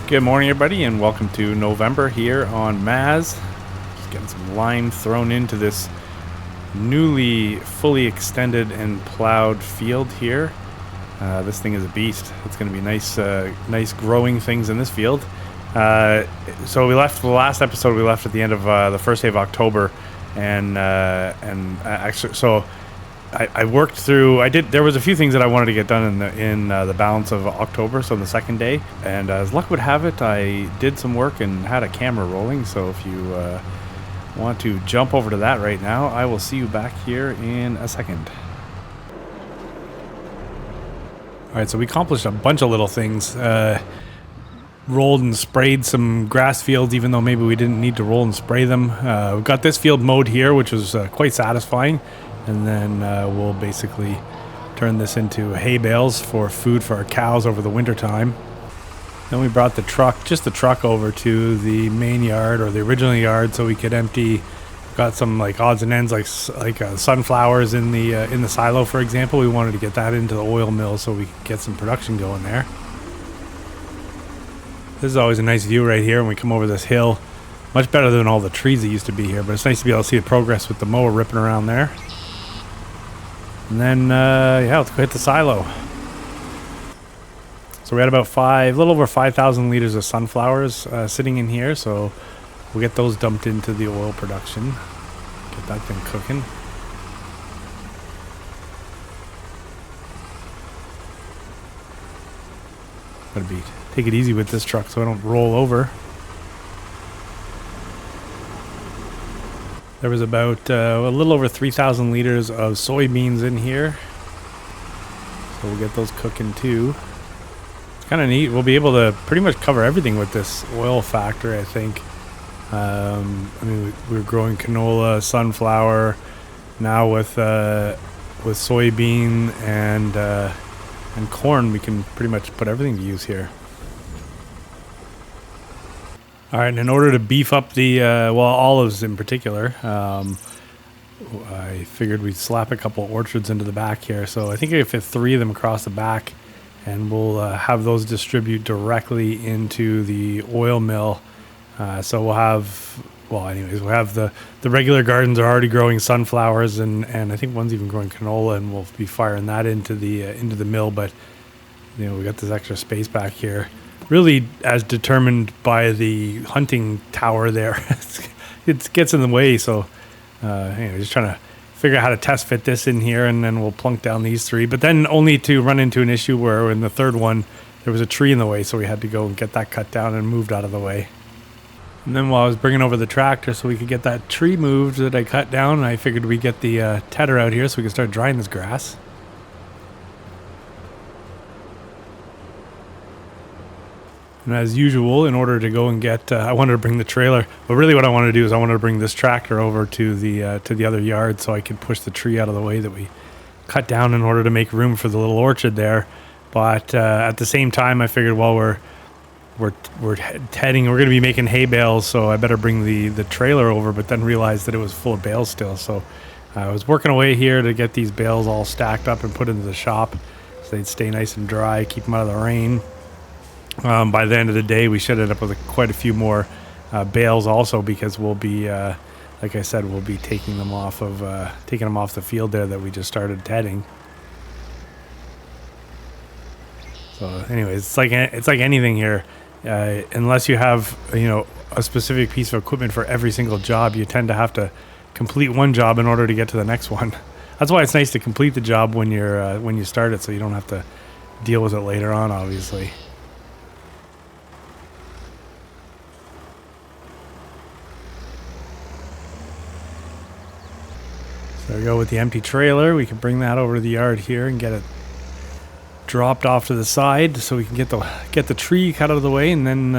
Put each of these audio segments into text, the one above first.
Good morning, everybody, and welcome to November here on Maz. Just getting some lime thrown into this newly fully extended and plowed field here. This thing is a beast. It's going to be nice growing things in this field. So we left the last episode. We left at the end of the first day of October, and actually, so I worked through. There was a few things that I wanted to get done in the balance of October, so the second day. And as luck would have it, I did some work and had a camera rolling. So if you want to jump over to that right now, I will see you back here in a second. All right, so we accomplished a bunch of little things. Rolled and sprayed some grass fields, even though maybe we didn't need to roll and spray them. We got this field mowed here, which was quite satisfying. And then we'll basically turn this into hay bales for food for our cows over the winter time. Then we brought the truck over to the main yard, or the original yard, so we could empty. Got some like odds and ends, like sunflowers in the silo, for example. We wanted to get that into the oil mill so we could get some production going there. This is always a nice view right here when we come over this hill. Much better than all the trees that used to be here, but it's nice to be able to see the progress with the mower ripping around there. And then, let's go hit the silo. So we had about a little over 5,000 liters of sunflowers sitting in here, so we'll get those dumped into the oil production. Get that thing cooking. Gotta take it easy with this truck so I don't roll over. There was about a little over 3,000 liters of soybeans in here. So we'll get those cooking too. It's kind of neat. We'll be able to pretty much cover everything with this oil factory, I think. We're growing canola, sunflower, now with soybean and corn. We can pretty much put everything to use here. All right, and in order to beef up the, olives in particular, I figured we'd slap a couple orchards into the back here. So I think I fit 3 of them across the back, and we'll have those distribute directly into the oil mill. So we'll have the regular gardens are already growing sunflowers, and I think one's even growing canola, and we'll be firing that into the mill. But we got this extra space back here. Really, as determined by the hunting tower there, it gets in the way. So, just trying to figure out how to test fit this in here, and then we'll plunk down these 3. But then only to run into an issue where in the third one there was a tree in the way, so we had to go and get that cut down and moved out of the way. And then while I was bringing over the tractor so we could get that tree moved that I cut down, I figured we'd get the tedder out here so we could start drying this grass. And as usual, in order to go and get, I wanted to bring the trailer. But really, what I wanted to do is I wanted to bring this tractor over to the other yard so I could push the tree out of the way that we cut down in order to make room for the little orchard there. But at the same time, I figured, well, we're going to be making hay bales, so I better bring the trailer over. But then realized that it was full of bales still, so I was working away here to get these bales all stacked up and put into the shop so they'd stay nice and dry, keep them out of the rain. By the end of the day, we should end up with quite a few more bales also, because we'll be, like I said, we'll be taking them off the field there that we just started tedding. So, anyways, it's like anything here. Unless you have a specific piece of equipment for every single job, you tend to have to complete one job in order to get to the next one. That's why it's nice to complete the job when you start it, so you don't have to deal with it later on, obviously. So there we go with the empty trailer. We can bring that over to the yard here and get it dropped off to the side so we can get the tree cut out of the way, and then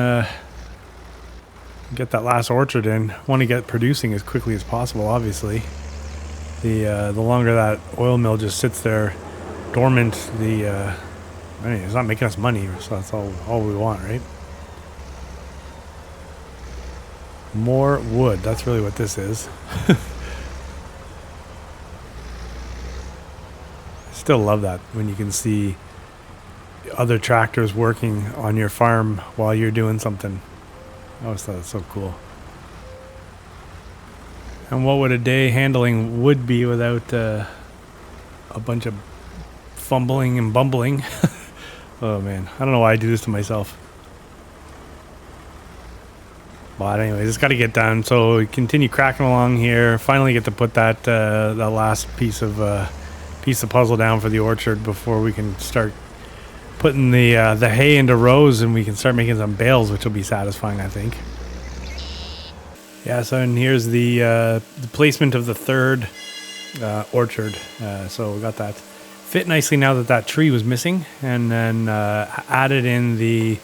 get that last orchard in. Want to get producing as quickly as possible, obviously. The longer that oil mill just sits there dormant, it's not making us money, so that's all we want, right? More wood, that's really what this is. Still love that when you can see other tractors working on your farm while you're doing something. I always thought it was so cool. And what would a day handling wood be without a bunch of fumbling and bumbling? Oh man, I don't know why I do this to myself. But anyways, it's got to get done. So we continue cracking along here. Finally get to put that that last piece of puzzle down for the orchard before we can start putting the hay into rows, and we can start making some bales, which will be satisfying, I think. Yeah, so and here's the placement of the third orchard. So we got that fit nicely now that that tree was missing, and then added in the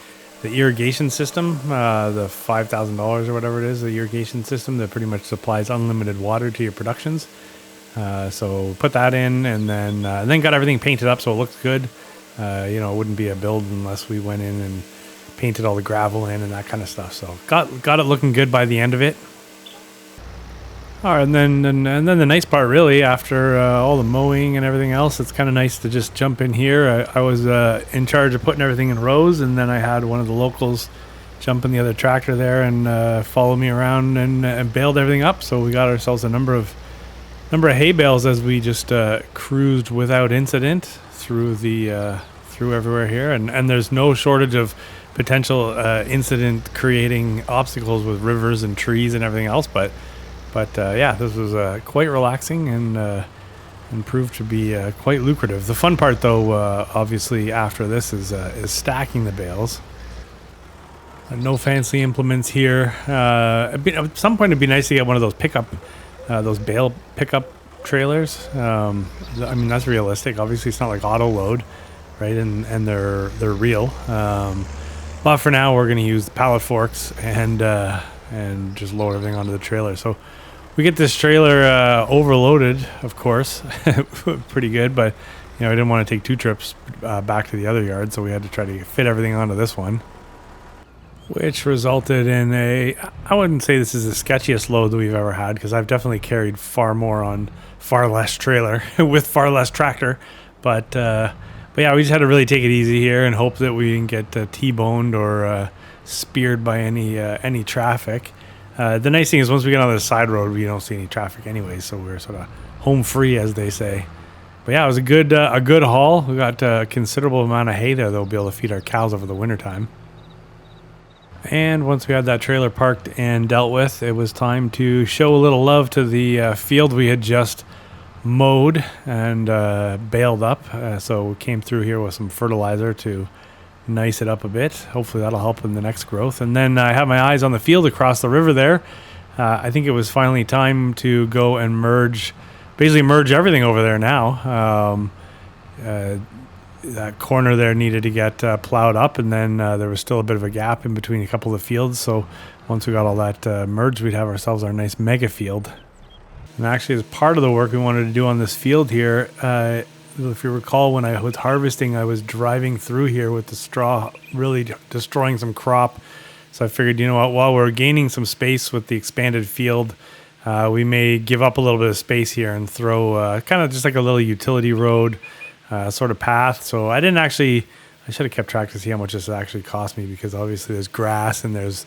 irrigation system, the $5,000 or whatever it is, the irrigation system that pretty much supplies unlimited water to your productions. So put that in, and then got everything painted up so it looks good. It wouldn't be a build unless we went in and painted all the gravel in and that kind of stuff. So got it looking good by the end of it. All right, and then the nice part, really, after all the mowing and everything else, it's kind of nice to just jump in here. I was in charge of putting everything in rows, and then I had one of the locals jump in the other tractor there and follow me around and baled everything up. So we got ourselves a number of hay bales as we just cruised without incident through everywhere here, and there's no shortage of potential incident creating obstacles with rivers and trees and everything else, but yeah, this was quite relaxing and proved to be quite lucrative. The fun part, though, obviously after this is stacking the bales. No fancy implements here. At some point it'd be nice to get one of those bale pickup trailers. I mean, that's realistic. Obviously it's not like auto load, right? And they're real. But for now we're going to use the pallet forks and just load everything onto the trailer. So we get this trailer overloaded, of course, pretty good, but I didn't want to take 2 trips back to the other yard, so we had to try to fit everything onto this one, which resulted in I wouldn't say this is the sketchiest load that we've ever had, because I've definitely carried far more on far less trailer with far less tractor, but yeah, we just had to really take it easy here and hope that we didn't get T-boned or speared by any traffic. The nice thing is once we get on the side road, we don't see any traffic anyway, so we're sort of home free, as they say. But yeah, it was a good haul. We got a considerable amount of hay there that we'll be able to feed our cows over the wintertime. And once we had that trailer parked and dealt with, it was time to show a little love to the field we had just mowed and baled up. So we came through here with some fertilizer to nice it up a bit. Hopefully that'll help in the next growth. And then I have my eyes on the field across the river there. I think it was finally time to go and merge everything over there now. That corner there needed to get plowed up, and then there was still a bit of a gap in between a couple of fields. So once we got all that merged, we'd have ourselves our nice mega field. And actually, as part of the work we wanted to do on this field here, if you recall, when I was harvesting, I was driving through here with the straw, really destroying some crop. So I figured, while we're gaining some space with the expanded field, we may give up a little bit of space here and throw kind of just like a little utility road sort of path. So I should have kept track to see how much this actually cost me, because obviously there's grass and there's,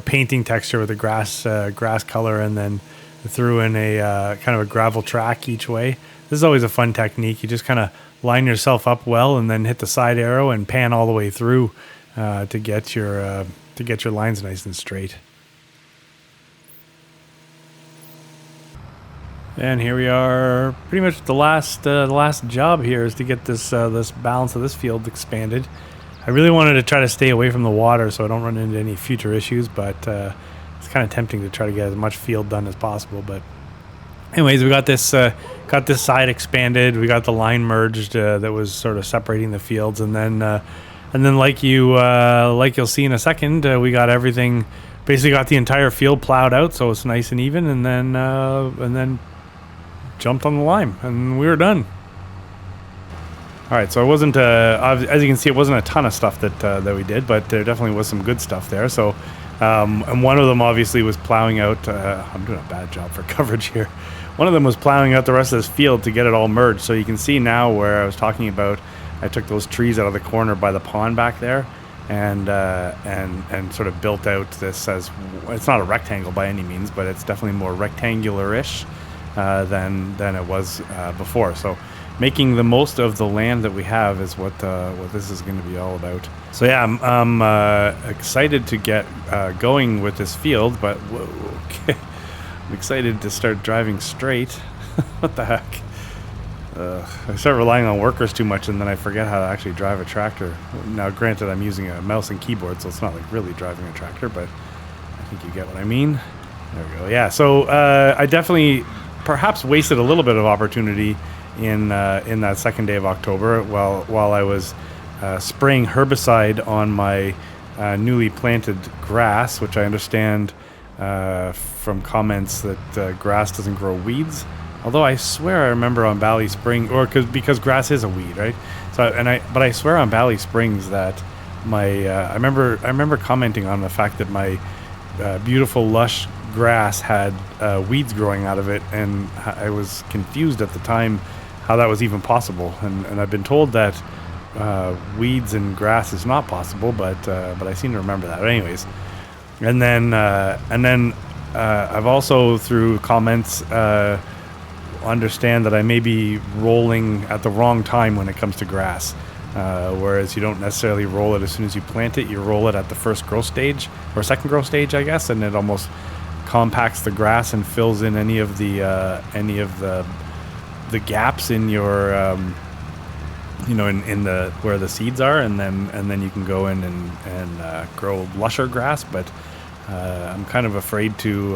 painting texture with the grass color, and then threw in a kind of a gravel track each way. This is always a fun technique. You just kind of line yourself up well and then hit the side arrow and pan all the way through to get your lines nice and straight. And here we are. Pretty much the last job here is to get this balance of this field expanded. I really wanted to try to stay away from the water so I don't run into any future issues, but it's kind of tempting to try to get as much field done as possible. But anyways, we got this side expanded. We got the line merged that was sort of separating the fields, and then like you'll see in a second, we got everything. Basically, got the entire field plowed out, so it's nice and even, and then jumped on the lime, and we were done. All right, so it wasn't as you can see, it wasn't a ton of stuff that we did, but there definitely was some good stuff there. So. And one of them obviously was plowing out, I'm doing a bad job for coverage here. One of them was plowing out the rest of this field to get it all merged. So you can see now where I was talking about I took those trees out of the corner by the pond back there, and sort of built out this as, it's not a rectangle by any means, but it's definitely more rectangular-ish than it was before. So making the most of the land that we have is what this is going to be all about. So yeah, I'm excited to get going with this field, but whoa, okay. I'm excited to start driving straight. What the heck? I start relying on workers too much, and then I forget how to actually drive a tractor. Now, granted, I'm using a mouse and keyboard, so it's not like really driving a tractor, but I think you get what I mean. There we go. Yeah, so I definitely perhaps wasted a little bit of opportunity in that second day of October while I was spraying herbicide on my newly planted grass, which I understand from comments that grass doesn't grow weeds. Although I swear I remember on Valley Spring, or because grass is a weed, right? So but I swear on Valley Springs that my I remember commenting on the fact that my beautiful lush grass had weeds growing out of it, and I was confused at the time how that was even possible. And I've been told that weeds and grass is not possible, but I seem to remember that. But anyways, and then I've also through comments understand that I may be rolling at the wrong time when it comes to grass, whereas you don't necessarily roll it as soon as you plant it. You roll it at the first growth stage, or second growth stage, I guess, and it almost compacts the grass and fills in any of the gaps in your in the where the seeds are, and then you can go in and grow lusher grass. But I'm kind of afraid to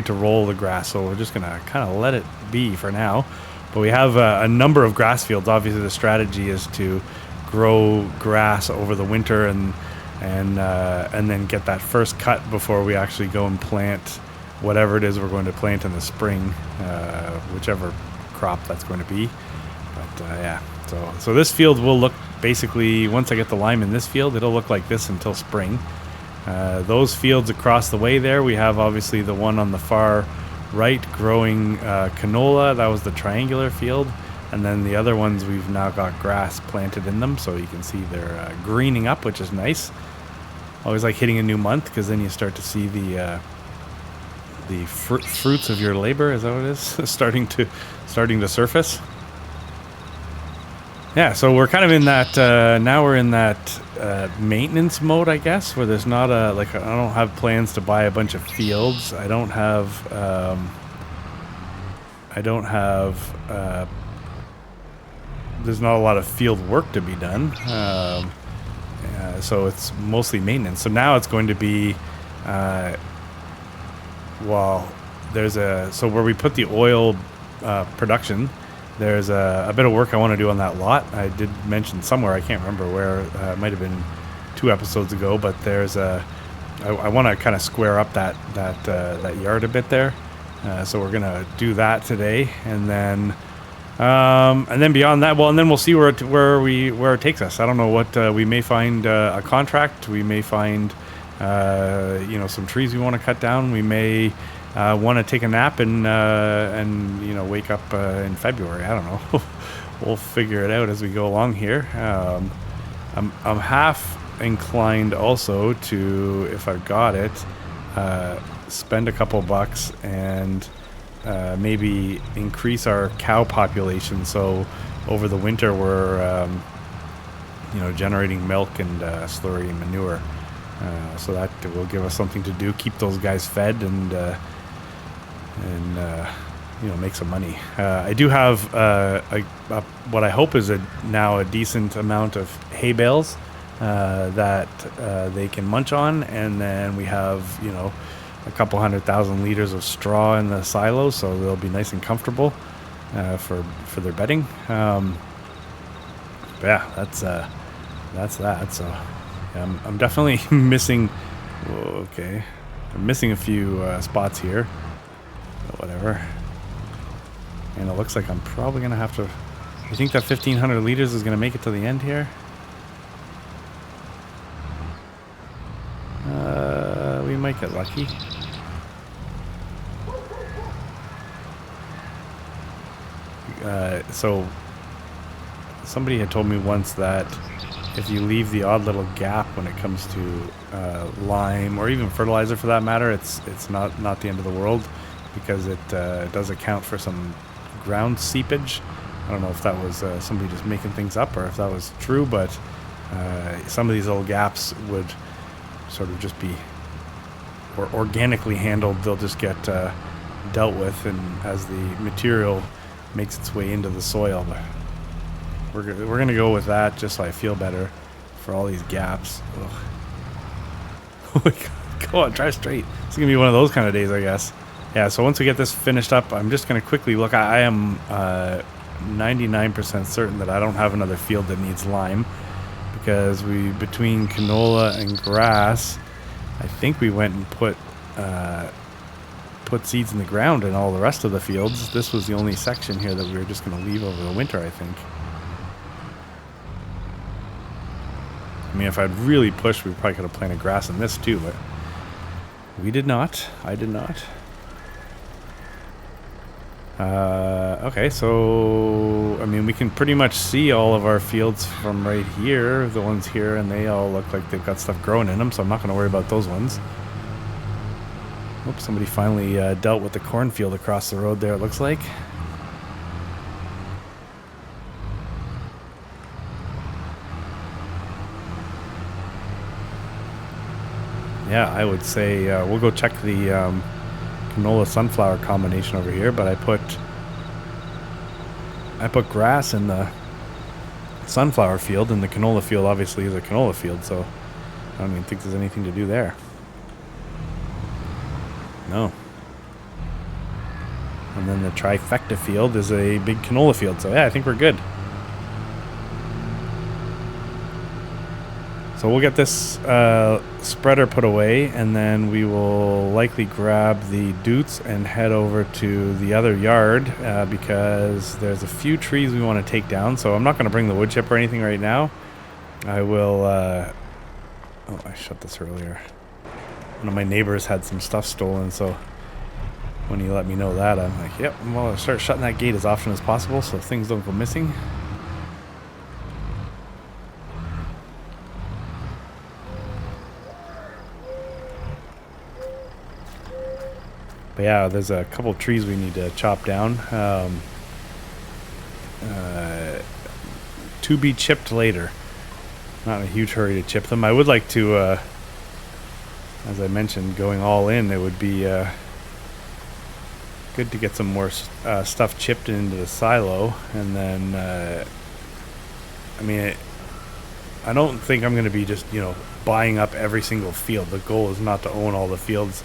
roll the grass, so we're just gonna kind of let it be for now. But we have a number of grass fields. Obviously, the strategy is to grow grass over the winter and then get that first cut before we actually go and plant whatever it is we're going to plant in the spring, whichever crop that's going to be. But yeah, so this field will look basically, once I get the lime in this field, it'll look like this until spring. Those fields across the way there, we have obviously the one on the far right growing canola. That was the triangular field. And then the other ones, we've now got grass planted in them, so you can see they're greening up, which is nice. Always like hitting a new month, because then you start to see the fruits of your labor, is that what it is? starting to surface. Yeah, so we're kind of in that, now we're in that maintenance mode, I guess, where there's not I don't have plans to buy a bunch of fields. I don't have, there's not a lot of field work to be done. So it's mostly maintenance. So now it's going to be, so where we put the oil production, there's a bit of work I want to do on that lot. I did mention somewhere, I can't remember where, it might have been 2 episodes ago, but there's I want to kind of square up that yard a bit there. So we're going to do that today, and then beyond that, and then we'll see where it takes us. I don't know what, we may find a contract, we may find some trees we want to cut down, we may want to take a nap and wake up in February. I don't know. We'll figure it out as we go along here. I'm half inclined also to, if I've got it, spend a couple bucks and maybe increase our cow population. So over the winter we're generating milk and slurry and manure. So that will give us something to do, keep those guys fed and make some money. I do have what I hope is now a decent amount of hay bales that they can munch on, and then we have a couple 100,000 liters of straw in the silos, so they'll be nice and comfortable for their bedding. But yeah, that's that. So yeah, I'm definitely missing. Okay, I'm missing a few spots here. Whatever. And it looks like I'm probably going to have to... You think that 1,500 liters is going to make it to the end here? We might get lucky. So somebody had told me once that if you leave the odd little gap when it comes to lime or even fertilizer for that matter, it's not the end of the world, because it does account for some ground seepage. I don't know if that was somebody just making things up or if that was true, but some of these little gaps would sort of just be organically handled. They'll just get dealt with, and as the material makes its way into the soil. But we're gonna go with that just so I feel better for all these gaps. Ugh. Oh my God, go on, drive straight. It's gonna be one of those kind of days, I guess. Yeah, so once we get this finished up, I'm just gonna quickly look. I am 99% certain that I don't have another field that needs lime, because between canola and grass, I think we went and put seeds in the ground in all the rest of the fields. This was the only section here that we were just going to leave over the winter, I think. I mean, if I'd really pushed, we probably could have planted grass in this too, but we did not. I did not. Okay, so, I mean, we can pretty much see all of our fields from right here, the ones here, and they all look like they've got stuff growing in them, so I'm not going to worry about those ones. Oops, somebody finally dealt with the cornfield across the road there, it looks like. Yeah, I would say we'll go check the canola sunflower combination over here, but I put grass in the sunflower field, and the canola field obviously is a canola field, so I don't even think there's anything to do there. No. And then the trifecta field is a big canola field, so yeah, I think we're good. So we'll get this spreader put away, and then we will likely grab the doots and head over to the other yard because there's a few trees we want to take down. So I'm not going to bring the wood chip or anything right now. I will... oh, I shut this earlier. One of my neighbors had some stuff stolen, so when he let me know that, I'm like, yep, well, I'll start shutting that gate as often as possible so things don't go missing. But yeah, there's a couple of trees we need to chop down. To be chipped later. Not in a huge hurry to chip them. I would like to, as I mentioned, going all in, it would be good to get some more stuff chipped into the silo. And then, I mean, I don't think I'm going to be just, buying up every single field. The goal is not to own all the fields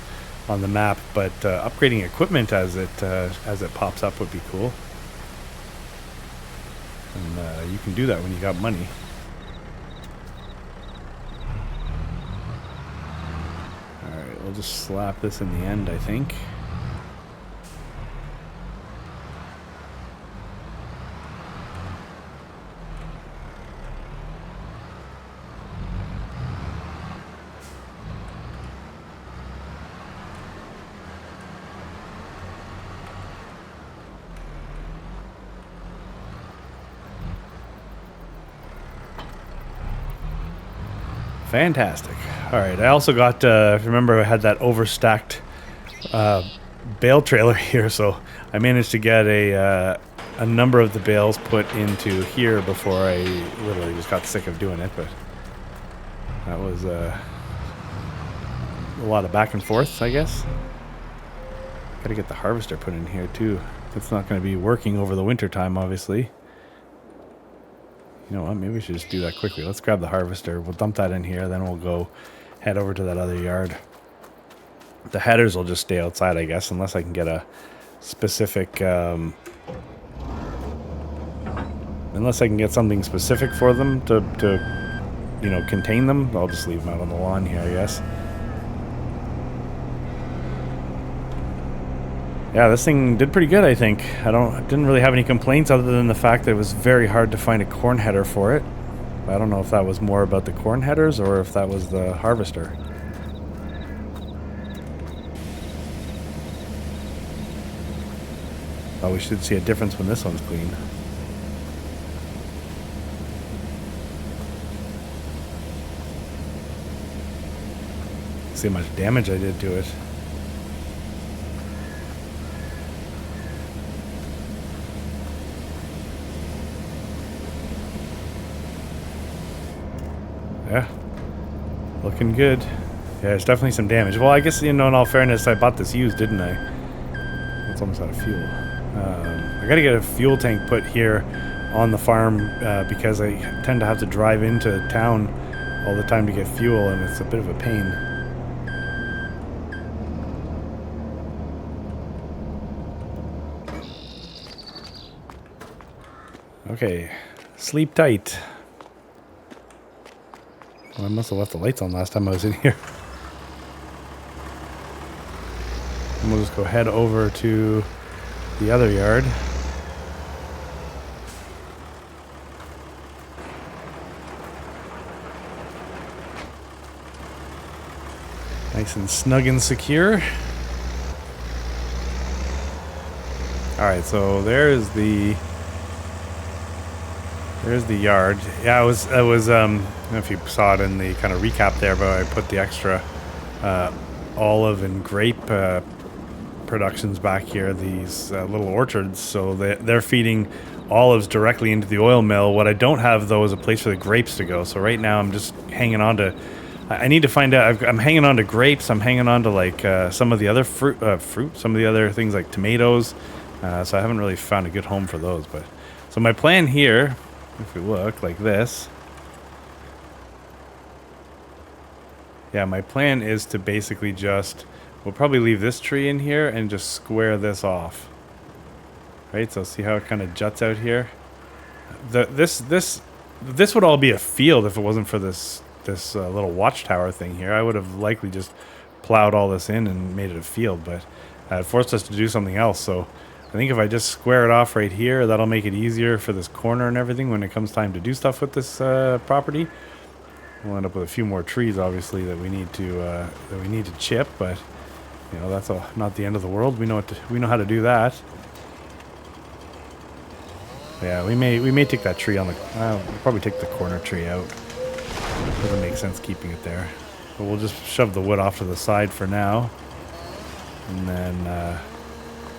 on the map, but upgrading equipment as it pops up would be cool. And you can do that when you got money. Alright, we'll just slap this in the end, I think. Fantastic. All right. I also got, remember I had that overstacked bale trailer here, so I managed to get a number of the bales put into here before I literally just got sick of doing it, but that was a lot of back and forth, I guess. Got to get the harvester put in here too. It's not going to be working over the winter time, obviously. You know what, maybe we should just do that quickly. Let's grab the harvester. We'll dump that in here, then we'll go head over to that other yard. The headers will just stay outside, I guess, unless I can get a specific... unless I can get something specific for them to contain them. I'll just leave them out on the lawn here, I guess. Yeah, this thing did pretty good, I think. I didn't really have any complaints other than the fact that it was very hard to find a corn header for it. I don't know if that was more about the corn headers or if that was the harvester. Oh, we should see a difference when this one's clean. See how much damage I did to it. Yeah, looking good. Yeah, there's definitely some damage. Well, I guess, you know, in all fairness, I bought this used, didn't I? It's almost out of fuel. I gotta get a fuel tank put here on the farm because I tend to have to drive into town all the time to get fuel, and it's a bit of a pain. Okay, sleep tight. Well, I must have left the lights on last time I was in here. And we'll just go head over to the other yard. Nice and snug and secure. Alright, so there's the yard. Yeah, I was I don't know if you saw it in the kind of recap there, but I put the extra olive and grape productions back here, these little orchards, so they're feeding olives directly into the oil mill. What I don't have, though, is a place for the grapes to go. So right now I'm just hanging on to, I need to find out, I'm hanging on to grapes, I'm hanging on to like some of the other fruit, some of the other things like tomatoes, so I haven't really found a good home for those. But so my plan here, if we look like this, yeah, my plan is to basically just, we'll probably leave this tree in here and just square this off. Right, so see how it kind of juts out here? This would all be a field if it wasn't for this little watchtower thing here. I would have likely just plowed all this in and made it a field, but it forced us to do something else. So I think if I just square it off right here, that'll make it easier for this corner and everything when it comes time to do stuff with this property. We'll end up with a few more trees, obviously, that we need to chip, but you know, that's not the end of the world. We know how to do that. Yeah, we may take that tree on the. We'll probably take the corner tree out. Doesn't make sense keeping it there, but we'll just shove the wood off to the side for now, and then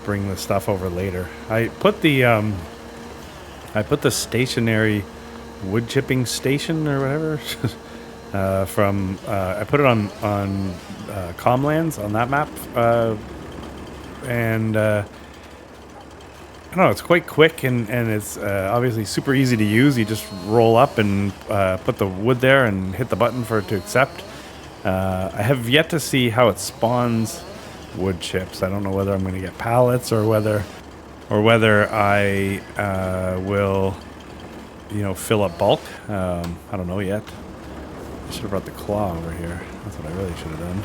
bring the stuff over later. I put the stationary wood chipping station or whatever. I put it on Comlands on that map, and I don't know, it's quite quick and it's obviously super easy to use. You just roll up and put the wood there and hit the button for it to accept. I have yet to see how it spawns wood chips. I don't know whether I'm going to get pallets or whether I will, you know, fill up bulk. I don't know yet. I should have brought the claw over here. That's what I really should have done.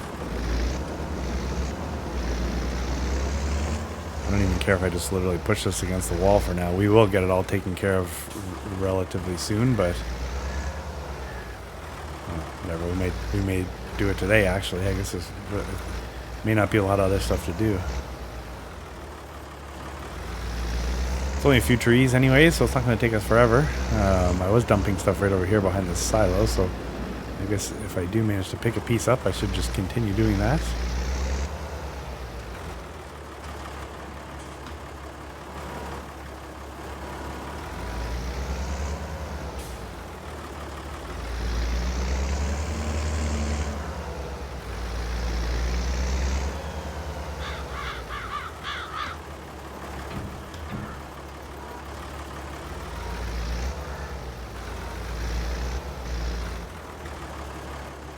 I don't even care if I just literally push this against the wall for now. We will get it all taken care of relatively soon, but whatever. We may do it today. Actually, I guess it may not be a lot of other stuff to do. It's only a few trees anyway, so it's not going to take us forever. I was dumping stuff right over here behind this silo, so I guess if I do manage to pick a piece up, I should just continue doing that.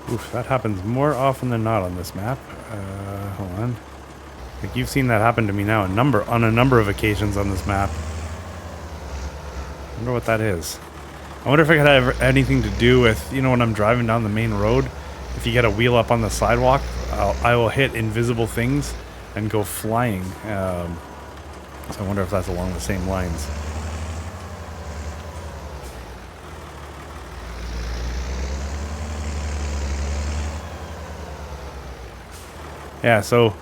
Oof, that happens more often than not on this map. Hold on. Like, you've seen that happen to me now on a number of occasions on this map. I wonder what that is. I wonder if it could have anything to do with, you know, when I'm driving down the main road, if you get a wheel up on the sidewalk, I will hit invisible things and go flying. So I wonder if that's along the same lines. Yeah, so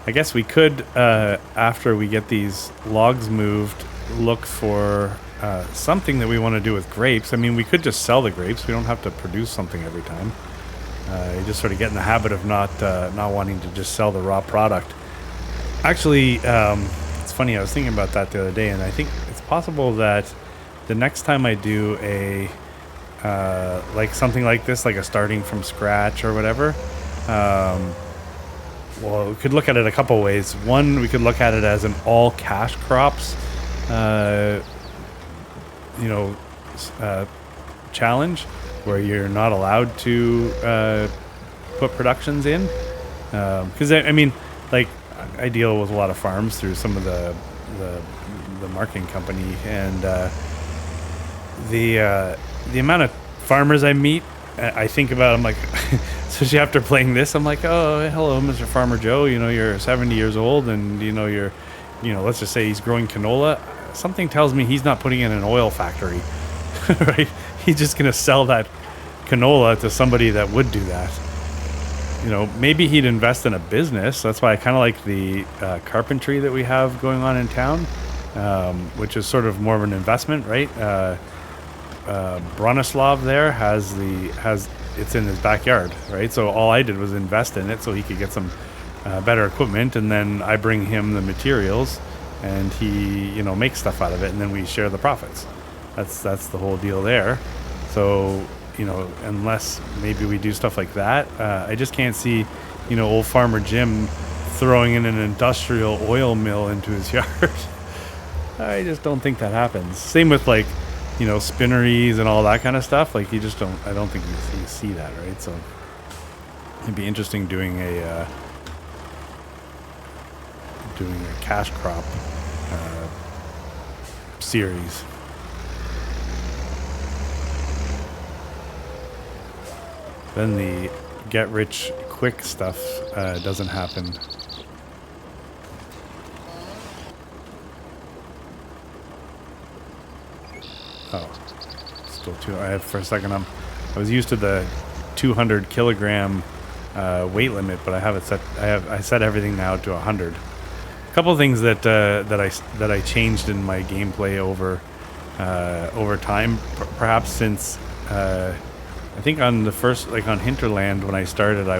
I guess we could, after we get these logs moved, look for something that we want to do with grapes. I mean, we could just sell the grapes. We don't have to produce something every time. You just sort of get in the habit of not wanting to just sell the raw product. Actually, it's funny. I was thinking about that the other day, and I think it's possible that the next time I do a like something like this, like a starting from scratch or whatever, well, we could look at it a couple ways. One, we could look at it as an all cash crops, challenge, where you're not allowed to put productions in. Because I mean, like, I deal with a lot of farms through some of the marketing company, and the amount of farmers I meet, I think about. I'm like, especially after playing this, I'm like, oh, hello, Mr. Farmer Joe. You're 70 years old, and you're, let's just say he's growing canola. Something tells me he's not putting in an oil factory, right? He's just gonna sell that canola to somebody that would do that. Maybe he'd invest in a business. That's why I kind of like the carpentry that we have going on in town, which is sort of more of an investment, right? Bronislav there has it's in his backyard, right? So all I did was invest in it so he could get some better equipment, and then I bring him the materials, and he makes stuff out of it, and then we share the profits. That's the whole deal there. So unless maybe we do stuff like that, I just can't see old Farmer Jim throwing in an industrial oil mill into his yard. I just don't think that happens. Same with like spinneries and all that kind of stuff. Like I don't think you see that, right? So it'd be interesting doing a cash crop series. Then the get rich quick stuff doesn't happen. Oh, still too. I had for a second. I was used to the 200 kilogram weight limit, but I have it set. I set everything now to 100. A couple of things that I changed in my gameplay over time, perhaps since. I think on the first, like on Hinterland, when I started, I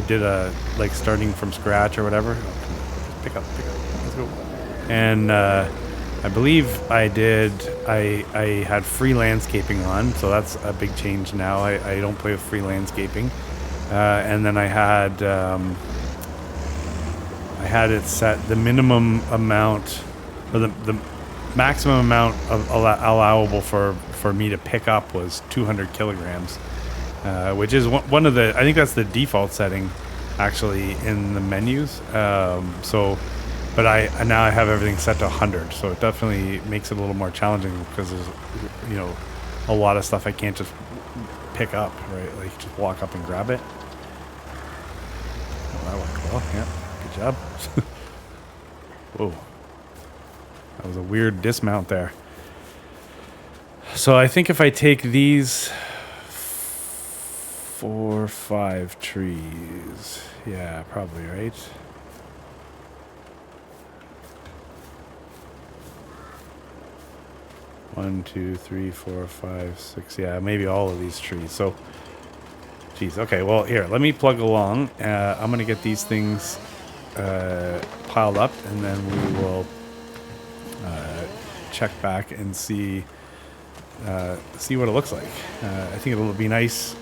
did a like starting from scratch or whatever. Oh, pick up, let's go. And I believe I had free landscaping on, so that's a big change now. I don't play with free landscaping. And then I had it set the minimum amount, or the maximum amount of allowable for me to pick up was 200 kilograms, which is one of the, I think that's the default setting actually in the menus. But now I have everything set to 100, so it definitely makes it a little more challenging because there's a lot of stuff I can't just pick up, right? Like just walk up and grab it. Oh, that worked well. Yeah, good job. Whoa, that was a weird dismount there. So I think if I take these 4 or 5 trees, yeah, probably, right? One, 2, 3, 4, 5, 6. Yeah, maybe all of these trees. So, geez. Okay, well, here, let me plug along. I'm going to get these things piled up, and then we will check back and see what it looks like. I think it'll be nice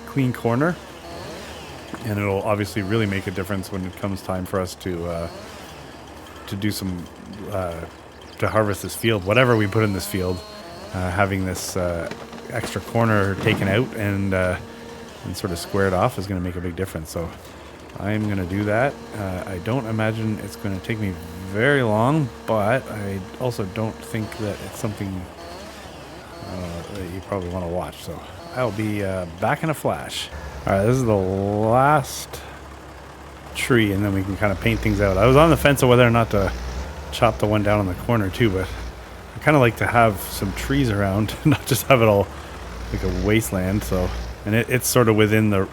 clean corner, and it'll obviously really make a difference when it comes time for us to do some to harvest this field, whatever we put in this field. Having this extra corner taken out and sort of squared off is going to make a big difference. So I'm going to do that. I don't imagine it's going to take me very long, but I also don't think that it's something that you probably want to watch. So I'll be back in a flash. All right, this is the last tree, and then we can kind of paint things out. I was on the fence of whether or not to chop the one down in the corner too, but I kind of like to have some trees around, not just have it all like a wasteland. So, and it's sort of within the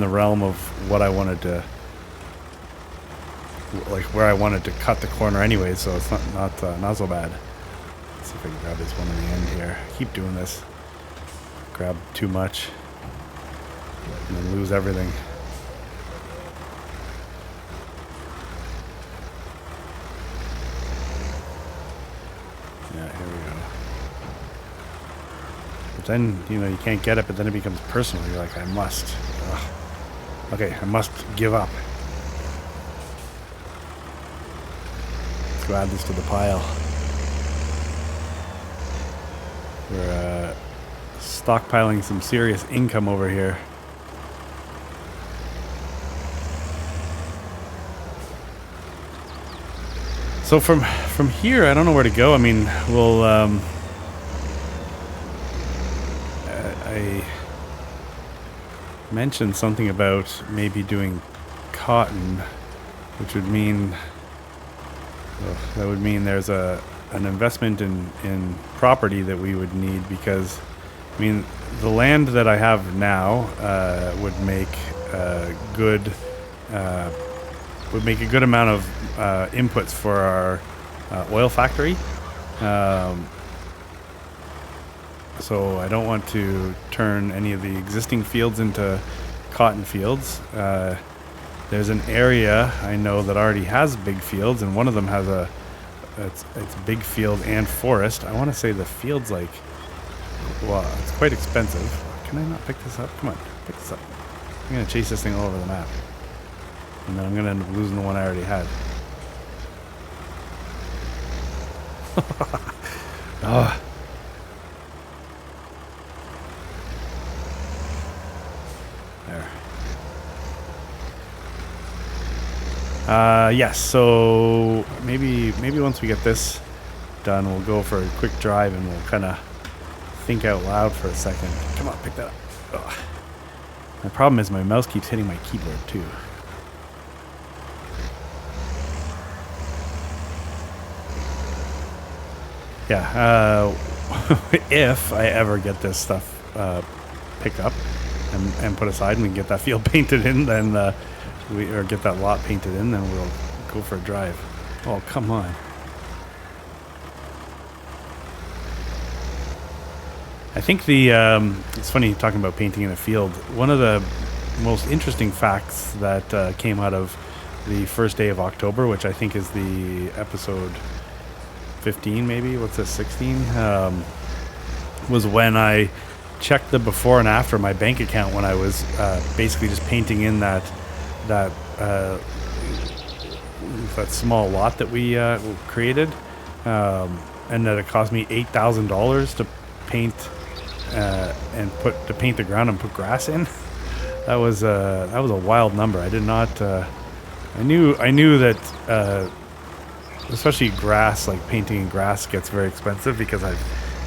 realm of what I wanted to, like where I wanted to cut the corner anyway. So it's not so bad. Let's see if I can grab this one in the end here. I keep doing this. grab too much and then lose everything. Yeah, here we go. But then, you know, you can't get it, but then it becomes personal. You're like, I must. Ugh. Okay, I must give up. Let's go add this to the pile. We're stockpiling some serious income over here. So from here, I don't know where to go. I mean, we'll I mentioned something about maybe doing cotton, which would mean there's an investment in property that we would need, because I mean the land that I have now would make a good amount of inputs for our oil factory. So I don't want to turn any of the existing fields into cotton fields. There's an area I know that already has big fields, and one of them has it's big field and forest. I want to say the field's like, well, it's quite expensive. Can I not pick this up? Come on, pick this up. I'm gonna chase this thing all over the map, and then I'm gonna end up losing the one I already had. Oh. There. Yes, so maybe once we get this done, we'll go for a quick drive and we'll kind of think out loud for a second. Come on, pick that up. Ugh. My problem is my mouse keeps hitting my keyboard too. Yeah, if I ever get this stuff picked up and put aside and we can get that field painted in, then or get that lot painted in, then we'll go for a drive. Oh, come on. I think it's funny talking about painting in a field. One of the most interesting facts that came out of the first day of October, which I think is the episode 15, maybe, what's this, 16, was when I checked the before and after my bank account, when I was basically just painting in that small lot that we created, and that it cost me $8,000 to paint paint the ground and put grass in. That was a wild number. I did not. I knew that. Especially grass, like painting grass, gets very expensive, because I've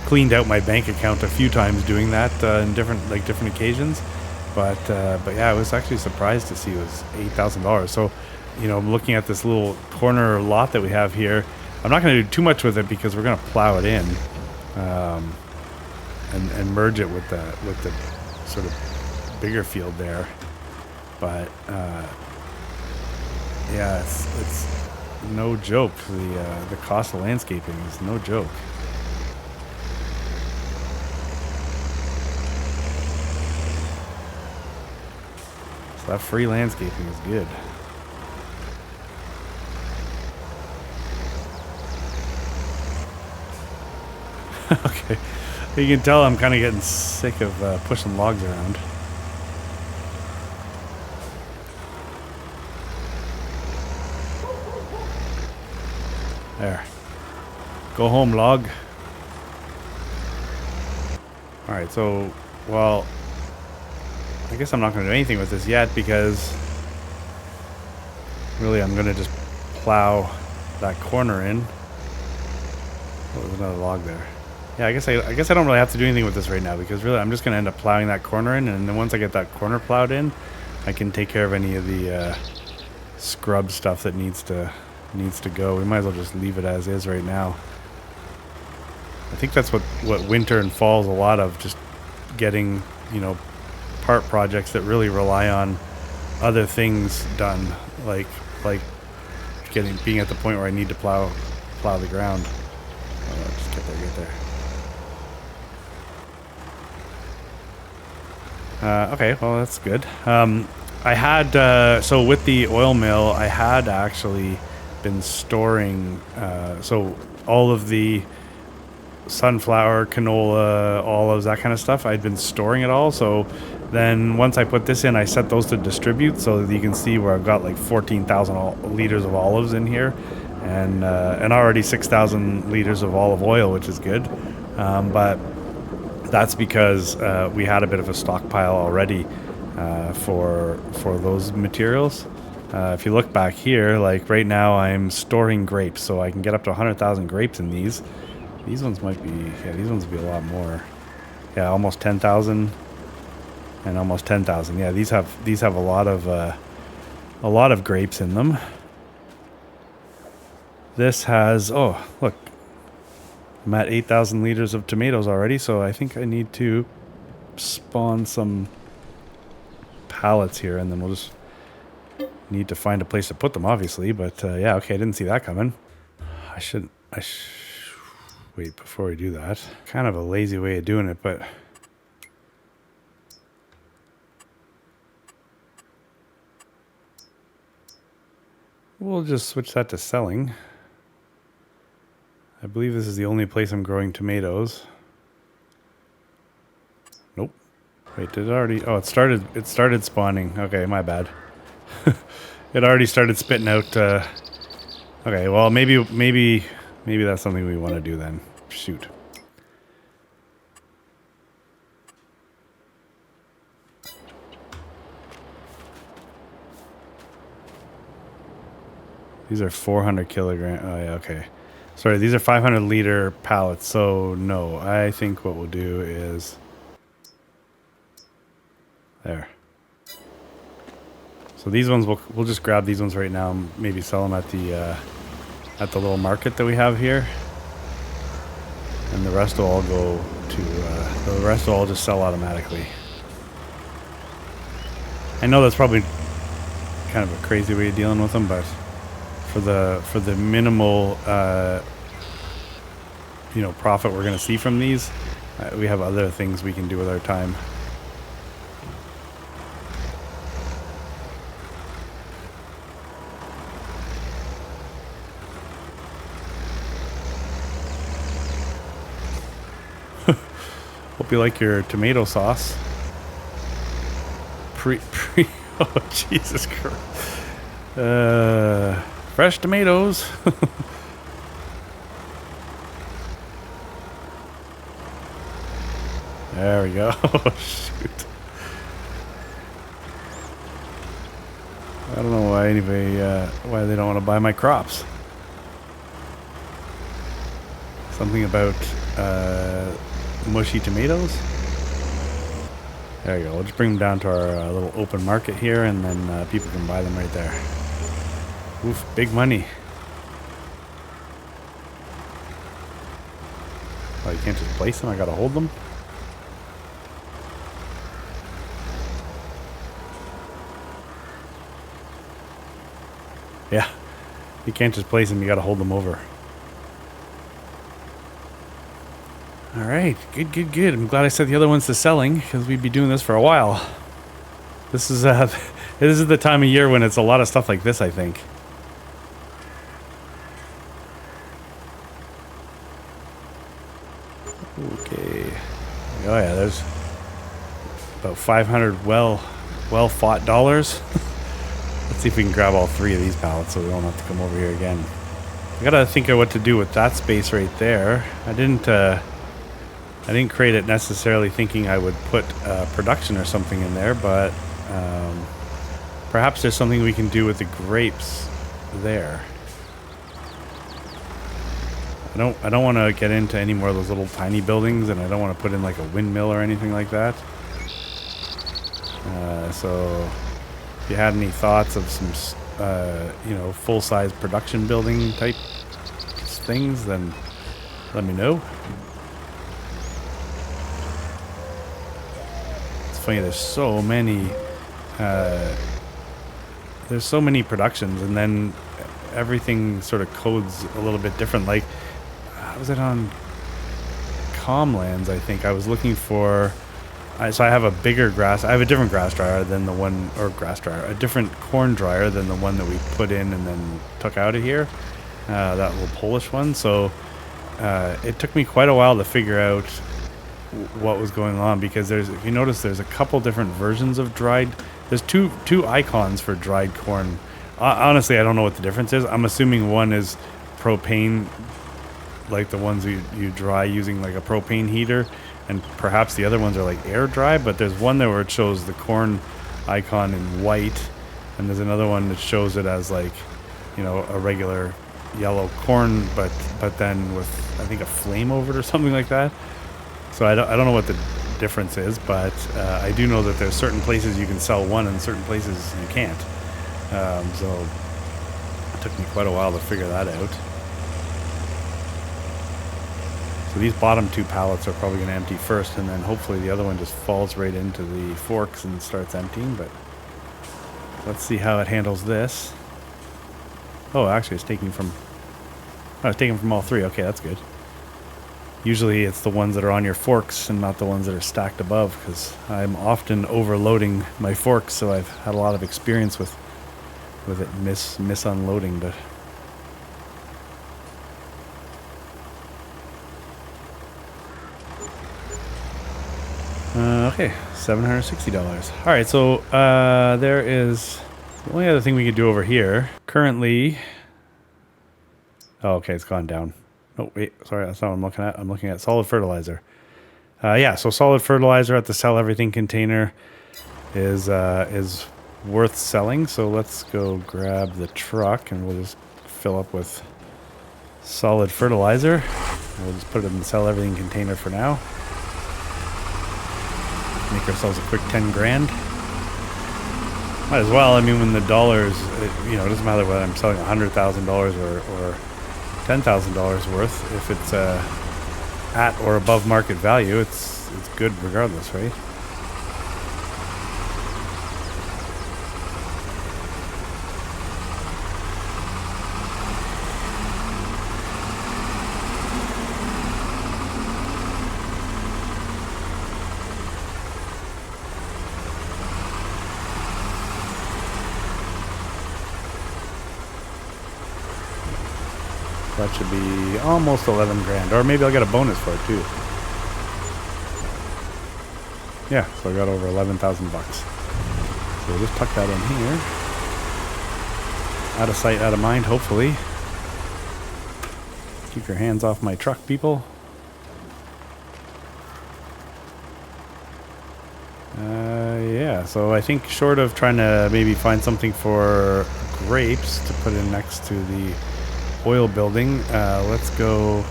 cleaned out my bank account a few times doing that in different occasions. But yeah, I was actually surprised to see it was $8,000. So, you know, I'm looking at this little corner lot that we have here. I'm not going to do too much with it because we're going to plow it in, and merge it with the sort of bigger field there. But yeah, it's no joke. The cost of landscaping is no joke. So that free landscaping is good. Okay, you can tell I'm kind of getting sick of pushing logs around. There. Go home, log. Alright, so, well, I guess I'm not going to do anything with this yet, because really I'm going to just plow that corner in. Oh, there's another log there. Yeah, I guess I don't really have to do anything with this right now, because really I'm just going to end up plowing that corner in, and then once I get that corner plowed in, I can take care of any of the scrub stuff that needs to go. We might as well just leave it as is right now. I think that's what winter and fall is a lot of, just getting, you know, part projects that really rely on other things done, like being at the point where I need to plow the ground. Oh, just get there. Okay, well that's good. I had so with the oil mill, I had actually been storing so all of the sunflower, canola, olives, that kind of stuff. I'd been storing it all. So then once I put this in, I set those to distribute so that you can see where I've got like 14,000 liters of olives in here, and already 6,000 liters of olive oil, which is good. But that's because we had a bit of a stockpile already for those materials. If you look back here, like right now, I'm storing grapes, so I can get up to 100,000 grapes in these. These ones might be, yeah, these ones will be a lot more. Yeah, almost 10,000 and almost 10,000. Yeah, these have a lot of grapes in them. This has, oh, look, I'm at 8,000 liters of tomatoes already, so I think I need to spawn some pallets here, and then we'll just need to find a place to put them, obviously. But yeah, okay, I didn't see that coming. Wait, before we do that, kind of a lazy way of doing it, but we'll just switch that to selling. I believe this is the only place I'm growing tomatoes. Nope. Wait, did it already? Oh, it started spawning. Okay, my bad. It already started spitting out. Okay, well, maybe that's something we want to do then. Shoot. These are 400 kilogram. Oh yeah, okay. Sorry, these are 500 liter pallets. So no, I think what we'll do is there. So these ones we'll just grab these ones right now and maybe sell them at the little market that we have here, and the rest will all go to the rest will all just sell automatically. I know that's probably kind of a crazy way of dealing with them, but for the minimal profit we're going to see from these, we have other things we can do with our time. Hope you like your tomato sauce. Oh Jesus Christ! Fresh tomatoes. There we go. Oh, shoot. I don't know why anybody why they don't want to buy my crops. Something about mushy tomatoes. There you go. We'll just bring them down to our little open market here, and then people can buy them right there. Oof, big money. Oh, you can't just place them? I gotta hold them? Yeah. You can't just place them, you gotta hold them over. Alright, good. I'm glad I set the other ones to selling, because we'd be doing this for a while. This is this is the time of year when it's a lot of stuff like this, I think. Okay. Oh yeah, there's about 500 well fought dollars. Let's see if we can grab all 3 of these pallets so we don't have to come over here again. I gotta think of what to do with that space right there. I didn't create it necessarily thinking I would put production or something in there, but perhaps there's something we can do with the grapes there. I don't want to get into any more of those little tiny buildings, and I don't want to put in like a windmill or anything like that. So if you had any thoughts of some full-size production building type things, then let me know. It's funny, there's so many productions, and then everything sort of codes a little bit different. Like, was it on Comlands? I think I was looking for So I have a bigger grass. I have a different grass dryer than the one, or grass dryer, a different corn dryer than the one that we put in and then took out of here. That little Polish one. So it took me quite a while to figure out what was going on, because if you notice, there's a couple different versions of dried. There's two icons for dried corn. Honestly, I don't know what the difference is. I'm assuming one is propane, like the ones you dry using like a propane heater, and perhaps the other ones are like air dry. But there's one there where it shows the corn icon in white, and there's another one that shows it as like, you know, a regular yellow corn, but then with, I think, a flame over it or something like that. So I don't know what the difference is, but I do know that there's certain places you can sell one and certain places you can't. So it took me quite a while to figure that out. So these bottom two pallets are probably going to empty first, and then hopefully the other one just falls right into the forks and starts emptying. But let's see how it handles this. Oh, actually it's taking from all three. Okay, that's good. Usually it's the ones that are on your forks and not the ones that are stacked above, because I'm often overloading my forks, so I've had a lot of experience with it mis-unloading. But okay, $760. All right, so there is the only other thing we could do over here currently. Oh, okay, it's gone down. Oh, wait, sorry, that's not what I'm looking at. I'm looking at solid fertilizer. Yeah, so solid fertilizer at the sell everything container is worth selling. So let's go grab the truck and we'll just fill up with solid fertilizer. We'll just put it in the sell everything container for now. Make ourselves a quick 10 grand. Might as well. I mean, when the dollars, you know, it doesn't matter whether I'm selling $100,000 or $10,000 worth. If it's at or above market value, it's good regardless, right? That should be almost 11 grand, or maybe I'll get a bonus for it too. Yeah, so I got over 11,000 bucks. So we'll just tuck that in here. Out of sight, out of mind, hopefully. Keep your hands off my truck, people. Yeah, so I think short of trying to maybe find something for grapes to put in next to the oil building, let's go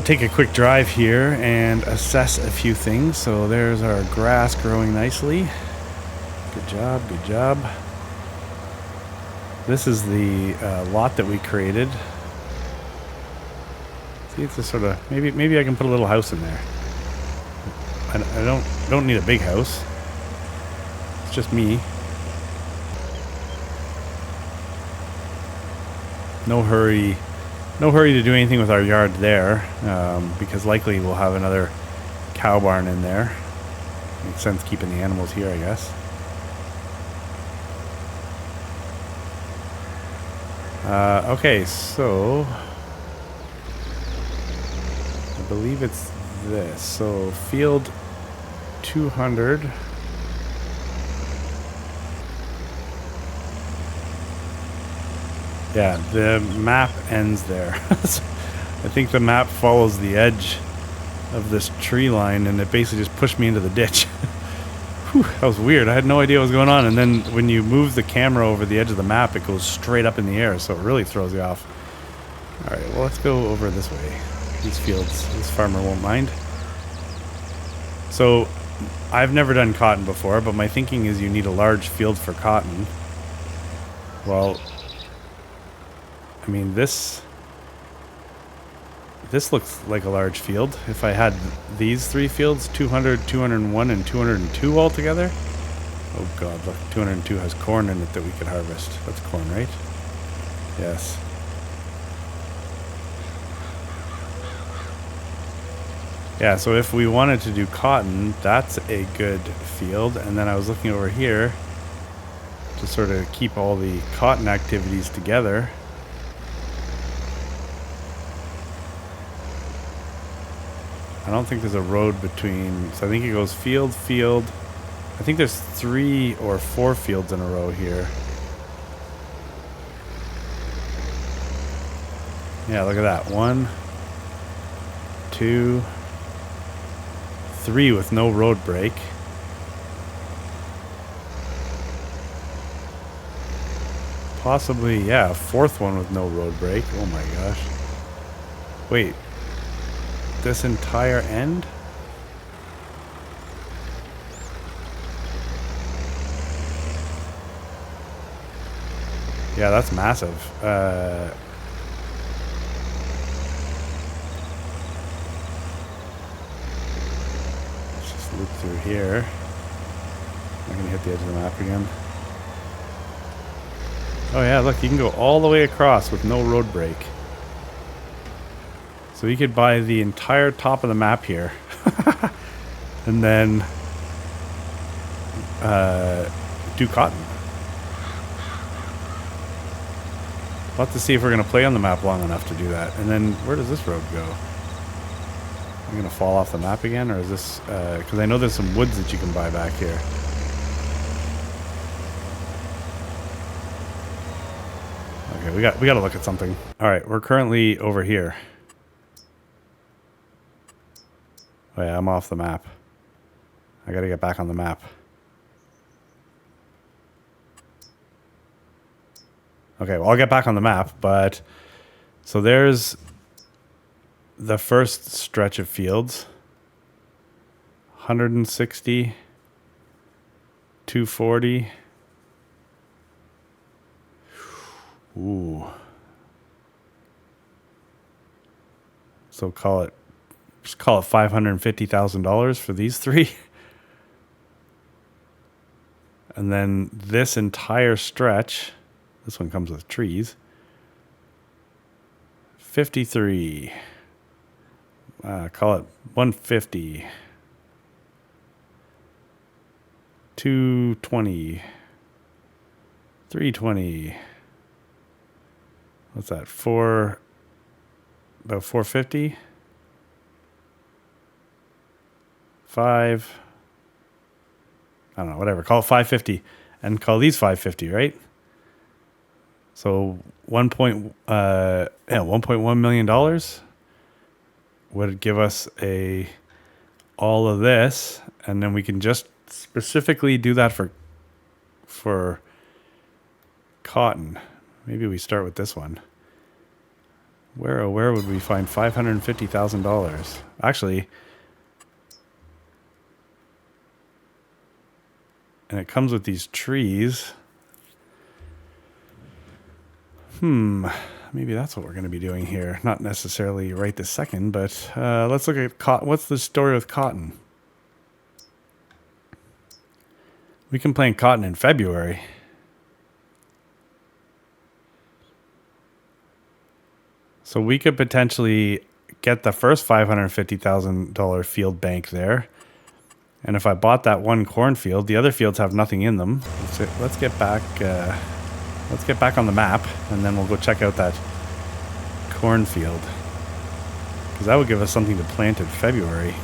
take a quick drive here and assess a few things. So there's our grass growing nicely. Good job, good job. This is the lot that we created. See, it's just sort of, maybe I can put a little house in there. I don't need a big house. It's just me. No hurry to do anything with our yard there, because likely we'll have another cow barn in there. Makes sense keeping the animals here, I guess. Okay, so I believe it's this. So field 200. Yeah, the map ends there. I think the map follows the edge of this tree line, and it basically just pushed me into the ditch. Whew, that was weird. I had no idea what was going on. And then when you move the camera over the edge of the map, it goes straight up in the air, so it really throws you off. All right, well, let's go over this way. These fields, this farmer won't mind. So I've never done cotton before, but my thinking is you need a large field for cotton. Well, I mean, this looks like a large field. If I had these three fields, 200, 201, and 202 all together. Oh God, look, 202 has corn in it that we could harvest. That's corn, right? Yes. Yeah, so if we wanted to do cotton, that's a good field. And then I was looking over here to sort of keep all the cotton activities together. I don't think there's a road between, so I think it goes field, field. I think there's 3 or 4 fields in a row here. Yeah, look at that. 1, 2, 3 with no road break. Possibly, yeah, a 4th one with no road break. Oh my gosh. Wait. This entire end? Yeah, that's massive. Let's just loop through here. I'm gonna hit the edge of the map again. Oh yeah, look, you can go all the way across with no road break. So you could buy the entire top of the map here. And then do cotton. We'll have to see if we're going to play on the map long enough to do that. And then where does this road go? I'm going to fall off the map again? Or is this... because I know there's some woods that you can buy back here. Okay, we got to look at something. All right, we're currently over here. Oh yeah, I'm off the map. I got to get back on the map. Okay, well, I'll get back on the map, but... So there's the first stretch of fields. 160. 240. Ooh. So just call it $550,000 for these 3. And then this entire stretch... This one comes with trees. 53. Call it 150. 220. 320. What's that? About 450. 5. I don't know, whatever. Call it 550. And call these 550, right? So $1.1 million would give us all of this, and then we can just specifically do that for cotton. Maybe we start with this one. Where would we find $550,000? Actually, and it comes with these trees. Maybe that's what we're going to be doing here. Not necessarily right this second, but let's look at cotton. What's the story with cotton? We can plant cotton in February. So we could potentially get the first $550,000 field bank there. And if I bought that one cornfield, the other fields have nothing in them. Let's get back... Let's get back on the map, and then we'll go check out that cornfield. Because that would give us something to plant in February.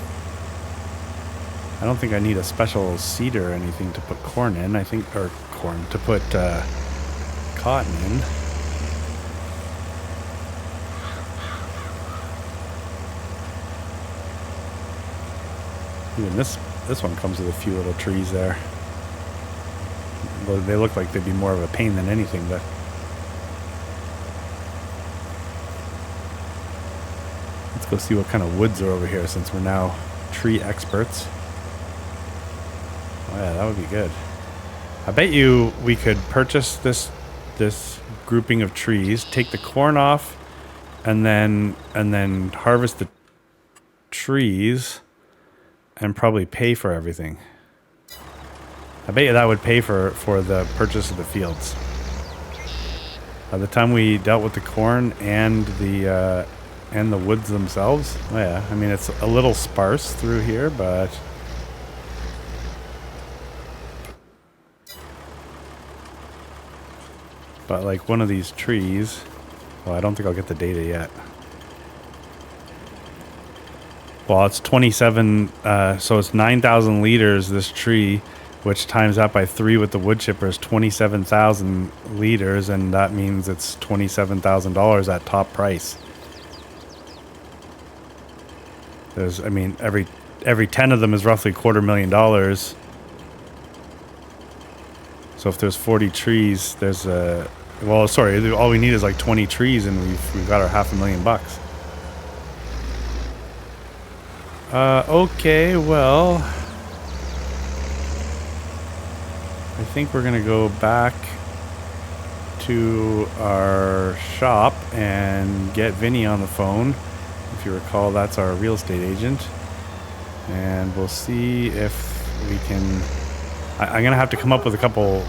I don't think I need a special seed or anything to put corn in. To put cotton in. Even this one comes with a few little trees there. They look like they'd be more of a pain than anything, but let's go see what kind of woods are over here since we're now tree experts. Oh yeah, that would be good. I bet you we could purchase this grouping of trees, take the corn off, and then harvest the trees and probably pay for everything. I bet you that would pay for the purchase of the fields. By the time we dealt with the corn and the and the woods themselves. Oh yeah, I mean, it's a little sparse through here, but like one of these trees, well, I don't think I'll get the data yet. Well, it's 27, so it's 9,000 liters, this tree, which times that by 3 with the wood chipper is 27,000 liters, and that means it's $27,000 at top price. There's, I mean, every 10 of them is roughly $250,000. So if there's 40 trees, there's a, well, sorry, all we need is like 20 trees, and we've got our $500,000. Okay, well, I think we're gonna go back to our shop and get Vinny on the phone. If you recall, that's our real estate agent, and we'll see if we can. I'm gonna have to come up with a couple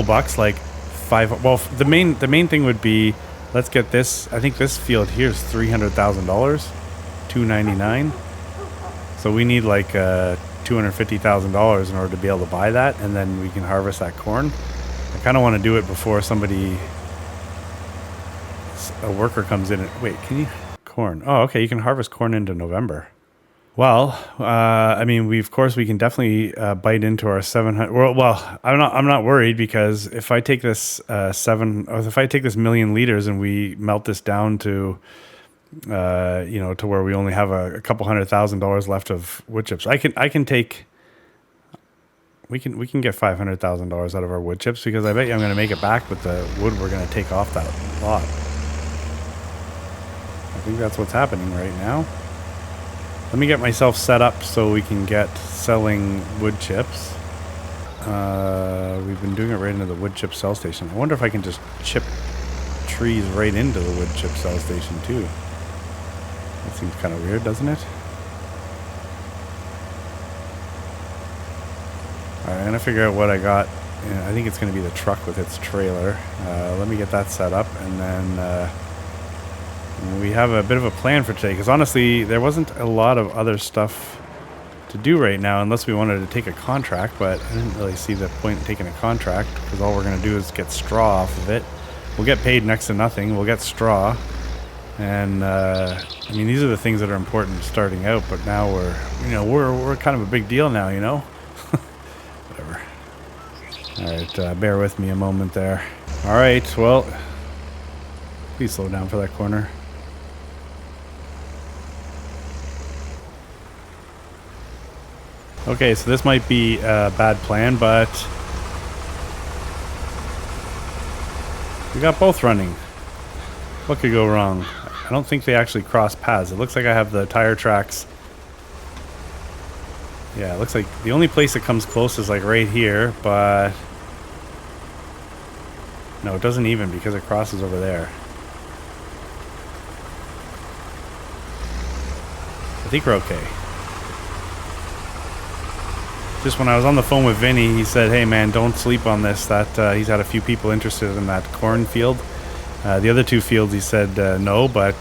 bucks, like 5. Well, the main thing would be, let's get this. I think this field here is $300,000, $299. So we need like $250,000 in order to be able to buy that, and then we can harvest that corn. I kind of want to do it before a worker comes in. Wait, can you corn? Oh, okay, you can harvest corn into November. Well, I mean, we can definitely bite into our 700. Well, I'm not worried, because if I take this if I take this 1,000,000 liters and we melt this down to to where we only have a couple $100,000 left of wood chips, we can get $500,000 out of our wood chips, because I bet you I'm going to make it back with the wood we're going to take off that lot. I think that's what's happening right now. Let me get myself set up so we can get selling wood chips. We've been doing it right into the wood chip sell station. I wonder if I can just chip trees right into the wood chip sell station too. That seems kind of weird, doesn't it? Alright, I'm going to figure out what I got. Yeah, I think it's going to be the truck with its trailer. Let me get that set up, and then we have a bit of a plan for today, because honestly, there wasn't a lot of other stuff to do right now unless we wanted to take a contract, but I didn't really see the point in taking a contract, because all we're going to do is get straw off of it. We'll get paid next to nothing. We'll get straw. And I mean, these are the things that are important starting out, but now we're kind of a big deal now, Whatever. Alright, bear with me a moment there. Alright, well, please slow down for that corner. Okay, so this might be a bad plan, but we got both running. What could go wrong? I don't think they actually cross paths. It looks like I have the tire tracks. Yeah, it looks like the only place that comes close is like right here, but no, it doesn't even, because it crosses over there. I think we're okay. Just when I was on the phone with Vinny, he said, hey man, don't sleep on this. That he's had a few people interested in that cornfield. The other two fields, he said no, but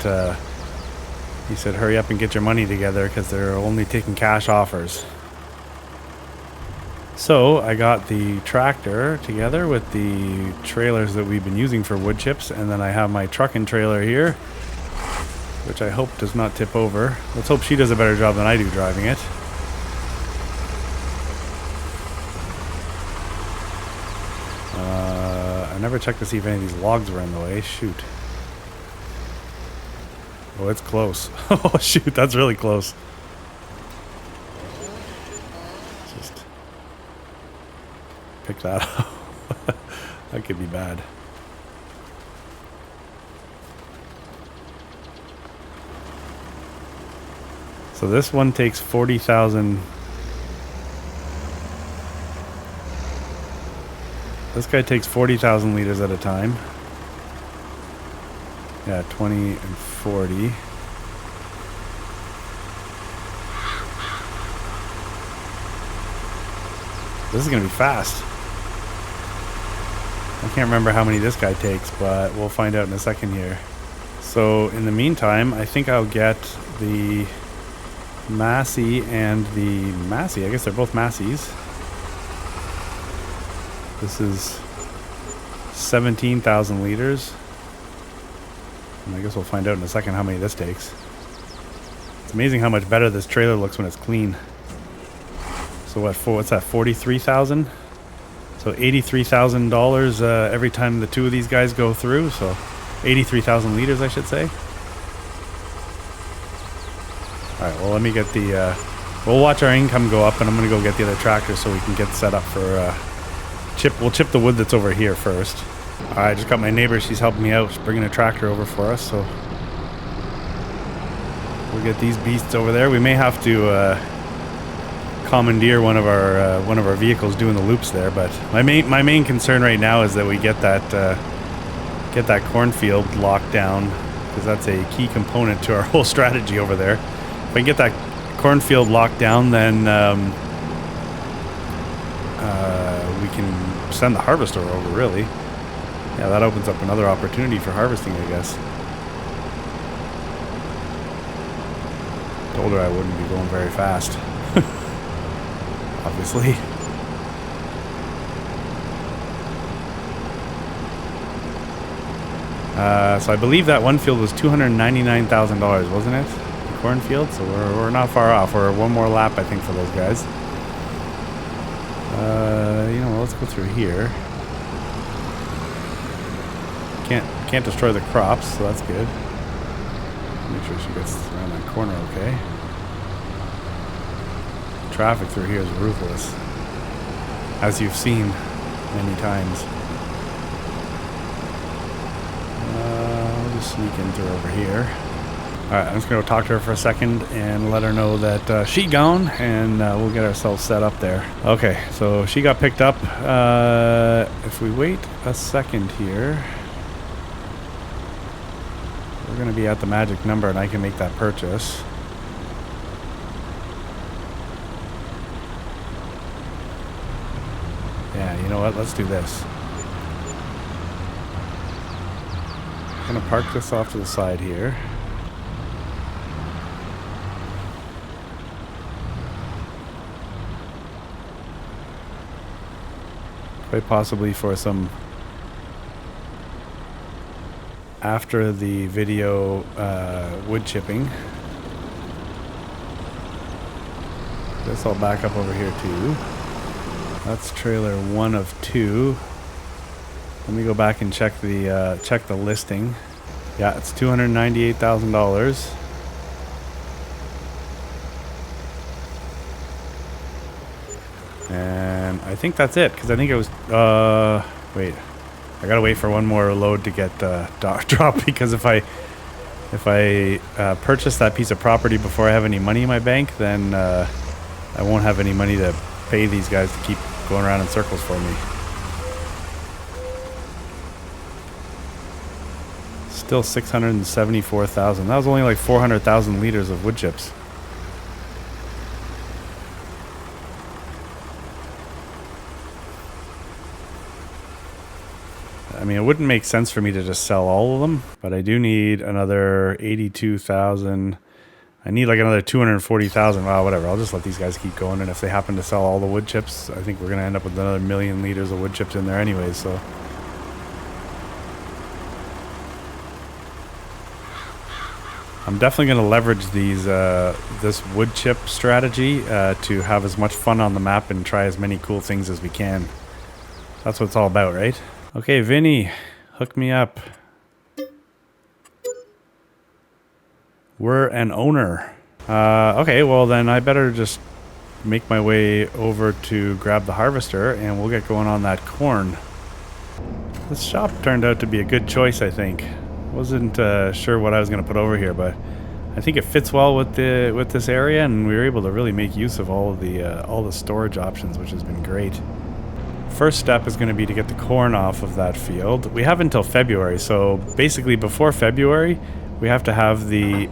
he said hurry up and get your money together, because they're only taking cash offers. So I got the tractor together with the trailers that we've been using for wood chips, and then I have my truck and trailer here, which I hope does not tip over. Let's hope she does a better job than I do driving it. I never checked to see if any of these logs were in the way. Shoot. Oh, it's close. Oh, shoot, that's really close. Just pick that up. That could be bad. So this one takes 40,000. This guy takes 40,000 liters at a time. Yeah, 20 and 40. This is going to be fast. I can't remember how many this guy takes, but we'll find out in a second here. So in the meantime, I think I'll get the Massey and the Massey. I guess they're both Masseys. This is 17,000 liters. And I guess we'll find out in a second how many this takes. It's amazing how much better this trailer looks when it's clean. So what's that, 43,000? So $83,000 every time the two of these guys go through. So 83,000 liters, I should say. All right, well, let me get the, we'll watch our income go up, and I'm going to go get the other tractor so we can get set up for, we'll chip the wood that's over here first. All right, I just got my neighbor. She's helping me out. She's bringing a tractor over for us, so we'll get these beasts over there. We may have to commandeer one of our vehicles doing the loops there, but my main concern right now is that we get that cornfield locked down, because that's a key component to our whole strategy over there. If I can get that cornfield locked down, then we can send the harvester over, really. Yeah, that opens up another opportunity for harvesting, I guess. Told her I wouldn't be going very fast. Obviously. So I believe that one field was $299,000, wasn't it? The cornfield, so we're not far off. We're one more lap, I think, for those guys. You know, let's go through here. Can't destroy the crops, so that's good. Make sure she gets around that corner okay. Traffic through here is ruthless, as you've seen many times. I'll just sneak in through over here. Alright, I'm just going to talk to her for a second and let her know that she gone, and we'll get ourselves set up there. Okay, so she got picked up. If we wait a second here, we're going to be at the magic number and I can make that purchase. Yeah, you know what? Let's do this. I'm going to park this off to the side here. Quite possibly for some after the video wood chipping. This I'll back up over here too. That's trailer 1 of 2. Let me go back and check the listing. Yeah, it's $298,000. And I think that's it, because I think it was wait, I gotta wait for one more load to get dropped, because if I purchase that piece of property before I have any money in my bank, then I won't have any money to pay these guys to keep going around in circles for me. Still 674,000. That was only like 400,000 liters of wood chips. I mean, it wouldn't make sense for me to just sell all of them, but I do need another 82,000. I need like another 240,000. Well, whatever. I'll just let these guys keep going, and if they happen to sell all the wood chips, I think we're going to end up with another 1 million liters of wood chips in there anyways, so. I'm definitely going to leverage these this wood chip strategy to have as much fun on the map and try as many cool things as we can. That's what it's all about, right? Okay, Vinny, hook me up. We're an owner. Okay, well then I better just make my way over to grab the harvester and we'll get going on that corn. This shop turned out to be a good choice, I think. Wasn't sure what I was going to put over here, but I think it fits well with this area, and we were able to really make use of all the storage options, which has been great. First step is going to be to get the corn off of that field. We have until February, so basically before February, we have to have the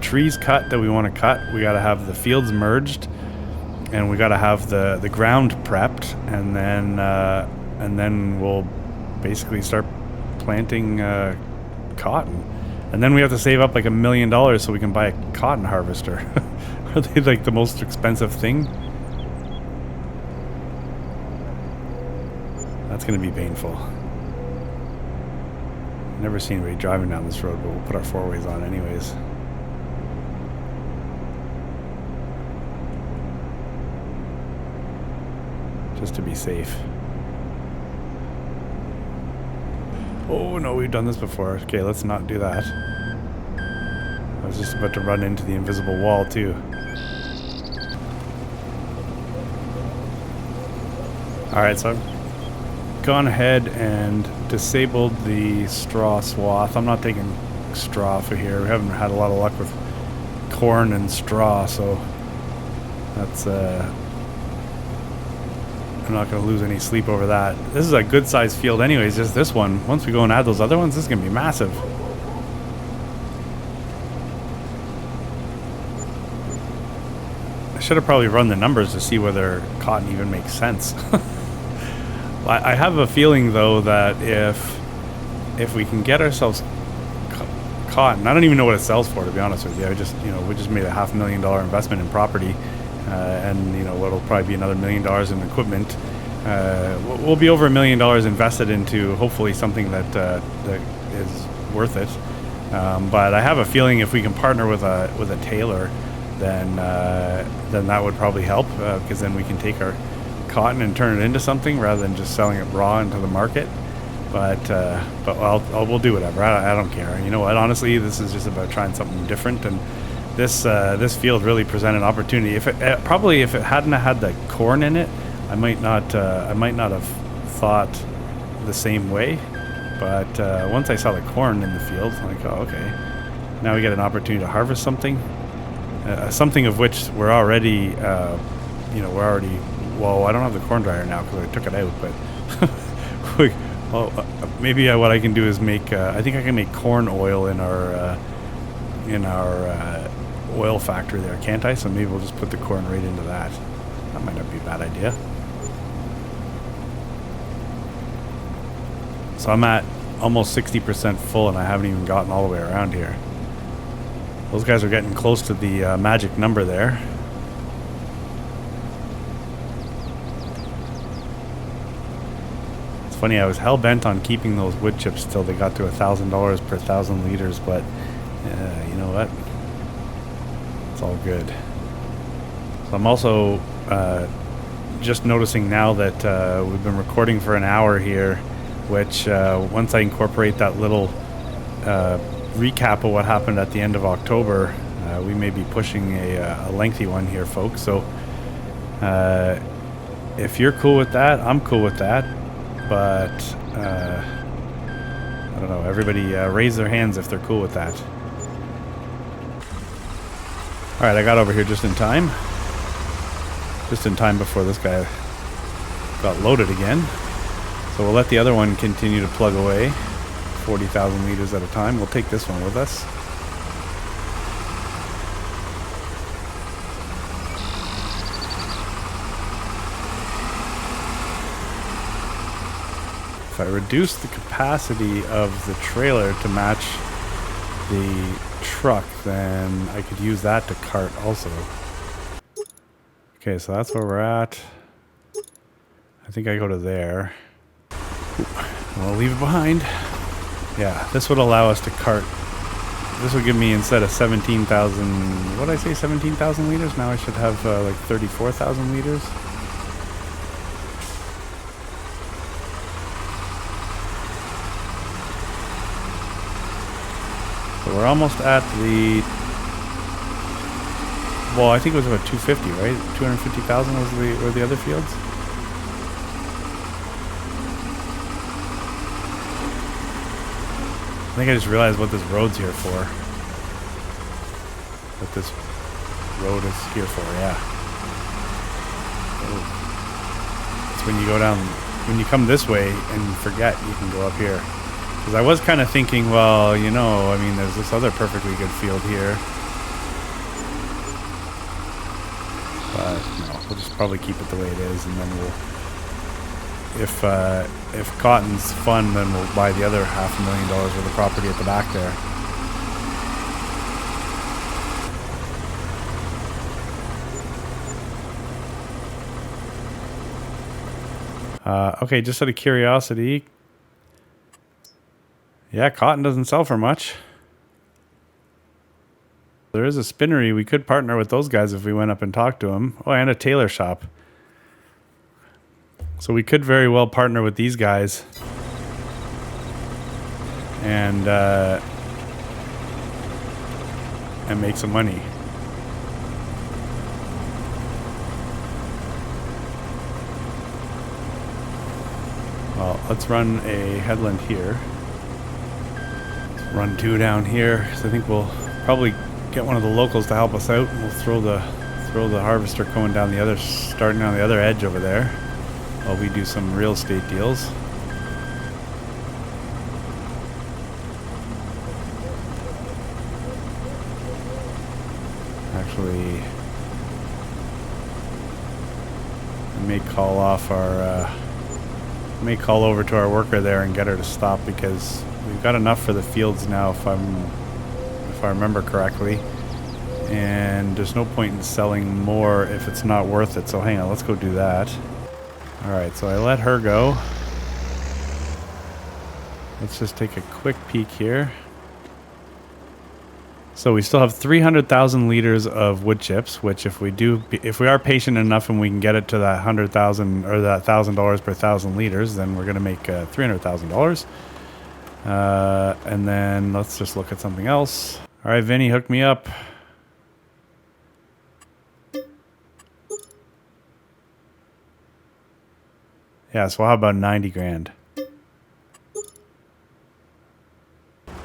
trees cut that we want to cut. We got to have the fields merged, and we got to have the ground prepped, and then we'll basically start planting cotton. And then we have to save up like $1 million so we can buy a cotton harvester. Are they like the most expensive thing? That's going to be painful. Never seen anybody driving down this road, but we'll put our four-ways on anyways. Just to be safe. Oh no, we've done this before. Okay, let's not do that. I was just about to run into the invisible wall too. Alright, so I've gone ahead and disabled the straw swath. I'm not taking straw for here. We haven't had a lot of luck with corn and straw, so that's I'm not going to lose any sleep over that. This is a good sized field anyways, just this one. Once we go and add those other ones, this is going to be massive. I should have probably run the numbers to see whether cotton even makes sense. I have a feeling though that if we can get ourselves cotton, I don't even know what it sells for, to be honest with you. I just, we just made a $500,000 investment in property. And what'll probably be another $1 million in equipment. We'll be over $1 million invested into hopefully something that is worth it. But I have a feeling if we can partner with a tailor, then that would probably help, because then we can take our cotton and turn it into something rather than just selling it raw into the market. But we'll do whatever. I don't care. You know what? Honestly, this is just about trying something different. And this field really presented an opportunity. If it hadn't had the corn in it, I might not have thought the same way. But once I saw the corn in the field, I'm like, oh, okay. Now we get an opportunity to harvest something, something of which we're already, well, I don't have the corn dryer now because I took it out. But maybe what I can do is make. I think I can make corn oil in our oil factory there, can't I? So maybe we'll just put the corn right into that. That might not be a bad idea. So I'm at almost 60% full and I haven't even gotten all the way around here. Those guys are getting close to the magic number there. It's funny, I was hell-bent on keeping those wood chips till they got to $1,000 per 1,000 liters, but you know what? It's all good. So I'm also just noticing now that we've been recording for an hour here, which once I incorporate that little recap of what happened at the end of October, we may be pushing a lengthy one here, folks. So if you're cool with that, I'm cool with that. But I don't know, everybody raise their hands if they're cool with that. Alright, I got over here just in time. Just in time before this guy got loaded again. So we'll let the other one continue to plug away, 40,000 liters at a time. We'll take this one with us. If I reduce the capacity of the trailer to match the truck, then I could use that to cart also. Okay, so that's where we're at. I think I go to there. We'll leave it behind. Yeah, this would allow us to cart. This would give me, instead of 17,000, what did I say, 17,000 liters? Now I should have like 34,000 liters. So we're almost at the, well, I think it was about 250, right? 250,000 were the other fields. I think I just realized what this road's here for. What this road is here for, yeah. Oh. It's when you go down, when you come this way and you forget, you can go up here. Because I was kind of thinking, well, you know, I mean, there's this other perfectly good field here. But no, we'll just probably keep it the way it is, and then if cotton's fun, then we'll buy the other $500,000 worth of property at the back there. Okay, just out of curiosity, yeah, cotton doesn't sell for much. There is a spinnery. We could partner with those guys if we went up and talked to them. Oh, and a tailor shop. So we could very well partner with these guys and make some money. Well, let's run a headland here. Let's run 2 down here. So I think we'll probably get one of the locals to help us out, and we'll throw the harvester going down the other, starting on the other edge over there, while we do some real estate deals. Actually, I may call off our. May call over to our worker there and get her to stop, because we've got enough for the fields now, if I remember correctly, and there's no point in selling more if it's not worth it. So hang on, let's go do that. All right, so I let her go. Let's just take a quick peek here. So we still have 300,000 liters of wood chips, which if we are patient enough and we can get it to that 100,000 or that $1,000 per 1,000 liters, then we're going to make $300,000. And then let's just look at something else. All right, Vinny, hook me up. Yeah, so how about 90 grand?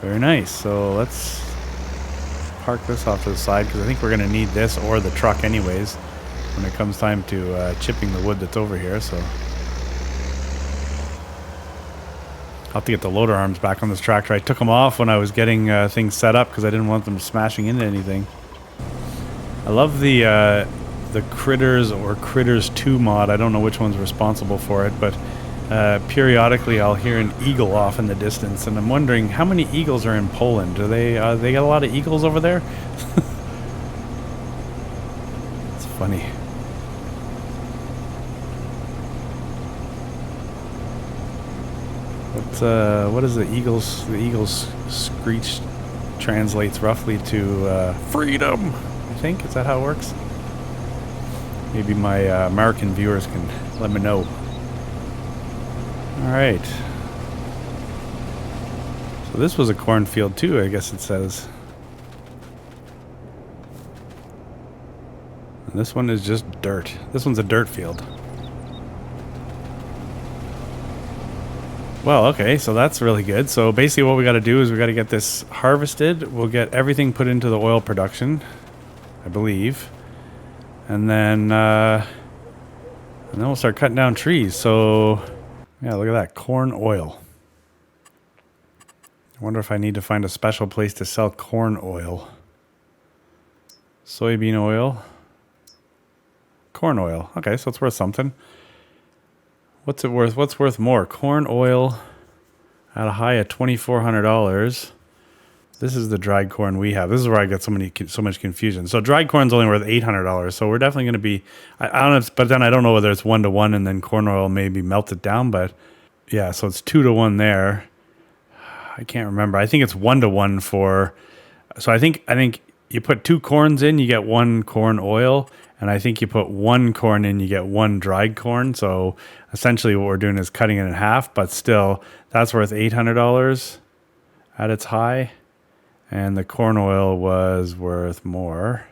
Very nice. So let's park this off to the side, because I think we're going to need this or the truck anyways when it comes time to chipping the wood that's over here. So I'll have to get the loader arms back on this tractor. I took them off when I was getting things set up because I didn't want them smashing into anything. I love the Critters or Critters 2 mod. I don't know which one's responsible for it, but periodically I'll hear an eagle off in the distance, and I'm wondering how many eagles are in Poland. Do they got a lot of eagles over there? It's funny. What is the eagles? The eagles screech translates roughly to freedom, I think. Is that how it works? Maybe my American viewers can let me know. All right. So this was a cornfield too, I guess it says. And this one is just dirt. This one's a dirt field. Well, okay, so that's really good. So basically what we got to do is we got to get this harvested. We'll get everything put into the oil production, I believe. And then we'll start cutting down trees. So yeah, look at that, corn oil. I wonder if I need to find a special place to sell corn oil. Soybean oil. Corn oil. Okay, so it's worth something. What's it worth? What's worth more? Corn oil at a high of $2,400. This is the dried corn we have. This is where I get so much confusion. So dried corn's only worth $800. So we're definitely going to be, I don't know, but then I don't know whether it's 1-to-1 and then corn oil maybe melted down. But yeah, so it's 2-to-1 there. I can't remember. I think it's 1-to-1 for. So I think you put 2 corns in, you get 1 corn oil. And I think you put 1 corn in, you get 1 dried corn. So essentially what we're doing is cutting it in half, but still that's worth $800 at its high. And the corn oil was worth more.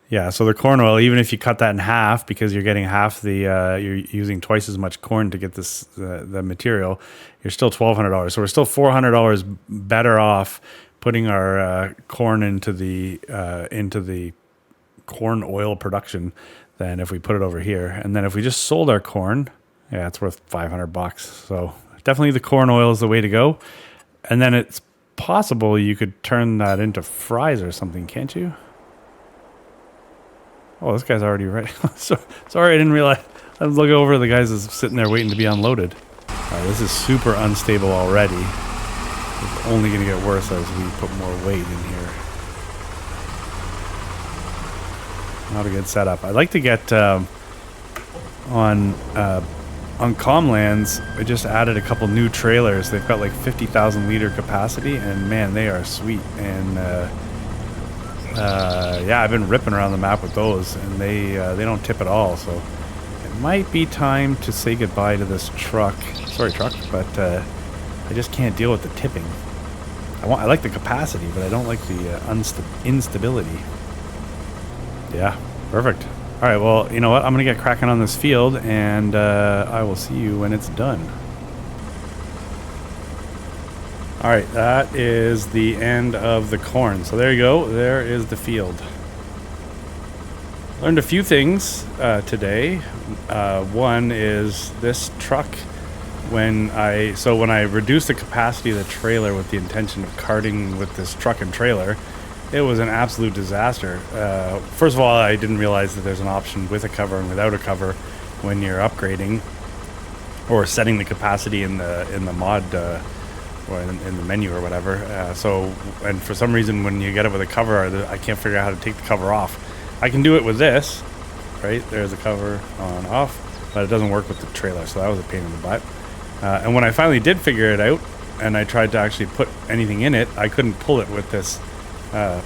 Yeah, so the corn oil, even if you cut that in half, because you're getting half the, you're using twice as much corn to get this the material, you're still $1,200. So we're still $400 better off putting our corn into the corn oil production than if we put it over here. And then if we just sold our corn, yeah, it's worth $500. So definitely the corn oil is the way to go. And then it's possible you could turn that into fries or something, can't you? Oh, this guy's already ready. Sorry, I didn't realize. I was looking over, the guy's is sitting there waiting to be unloaded. This is super unstable already. It's only going to get worse as we put more weight in here. Not a good setup. I'd like to get on Comlands. I just added a couple new trailers. They've got like 50,000 liter capacity, and man, they are sweet. And yeah, I've been ripping around the map with those, and they don't tip at all. So it might be time to say goodbye to this truck. Sorry, truck, but I just can't deal with the tipping. I like the capacity, but I don't like the instability. Yeah, perfect. All right, well, you know what? I'm going to get cracking on this field, and I will see you when it's done. All right, that is the end of the corn. So there you go. There is the field. Learned a few things today. One is this truck, when I reduced the capacity of the trailer with the intention of carting with this truck and trailer, it was an absolute disaster. First of all, I didn't realize that there's an option with a cover and without a cover when you're upgrading or setting the capacity in the mod or in the menu or whatever. And for some reason, when you get it with a cover, I can't figure out how to take the cover off. I can do it with this, right? There's the cover on off, but it doesn't work with the trailer, so that was a pain in the butt. And when I finally did figure it out, and I tried to actually put anything in it, I couldn't pull it with this. I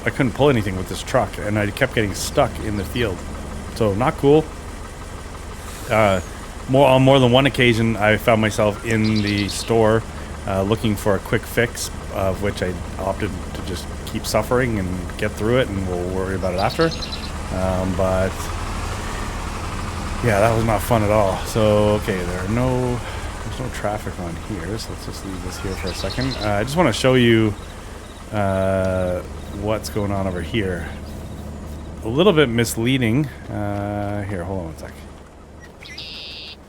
couldn't pull anything with this truck, and I kept getting stuck in the field. So not cool. On more than one occasion, I found myself in the store looking for a quick fix, of which I opted to just keep suffering and get through it, and we'll worry about it after. But yeah, that was not fun at all. So okay, there's no traffic on here, so let's just leave this here for a second. I just want to show you what's going on over here. A little bit misleading. Here, hold on one sec.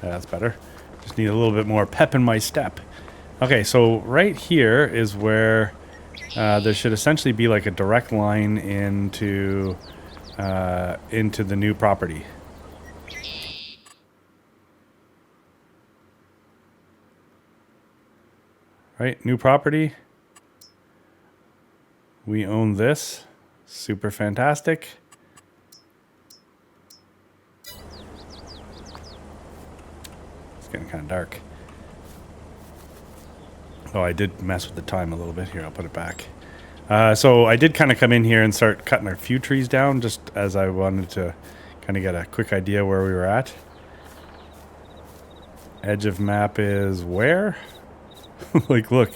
That's better. Just need a little bit more pep in my step. Okay, so right here is where there should essentially be like a direct line into the new property. Right, new property. We own this. Super fantastic. It's getting kind of dark. Oh, I did mess with the time a little bit here. I'll put it back. So I did kind of come in here and start cutting a few trees down just as I wanted to kind of get a quick idea where we were at. Edge of map is where? Like, look.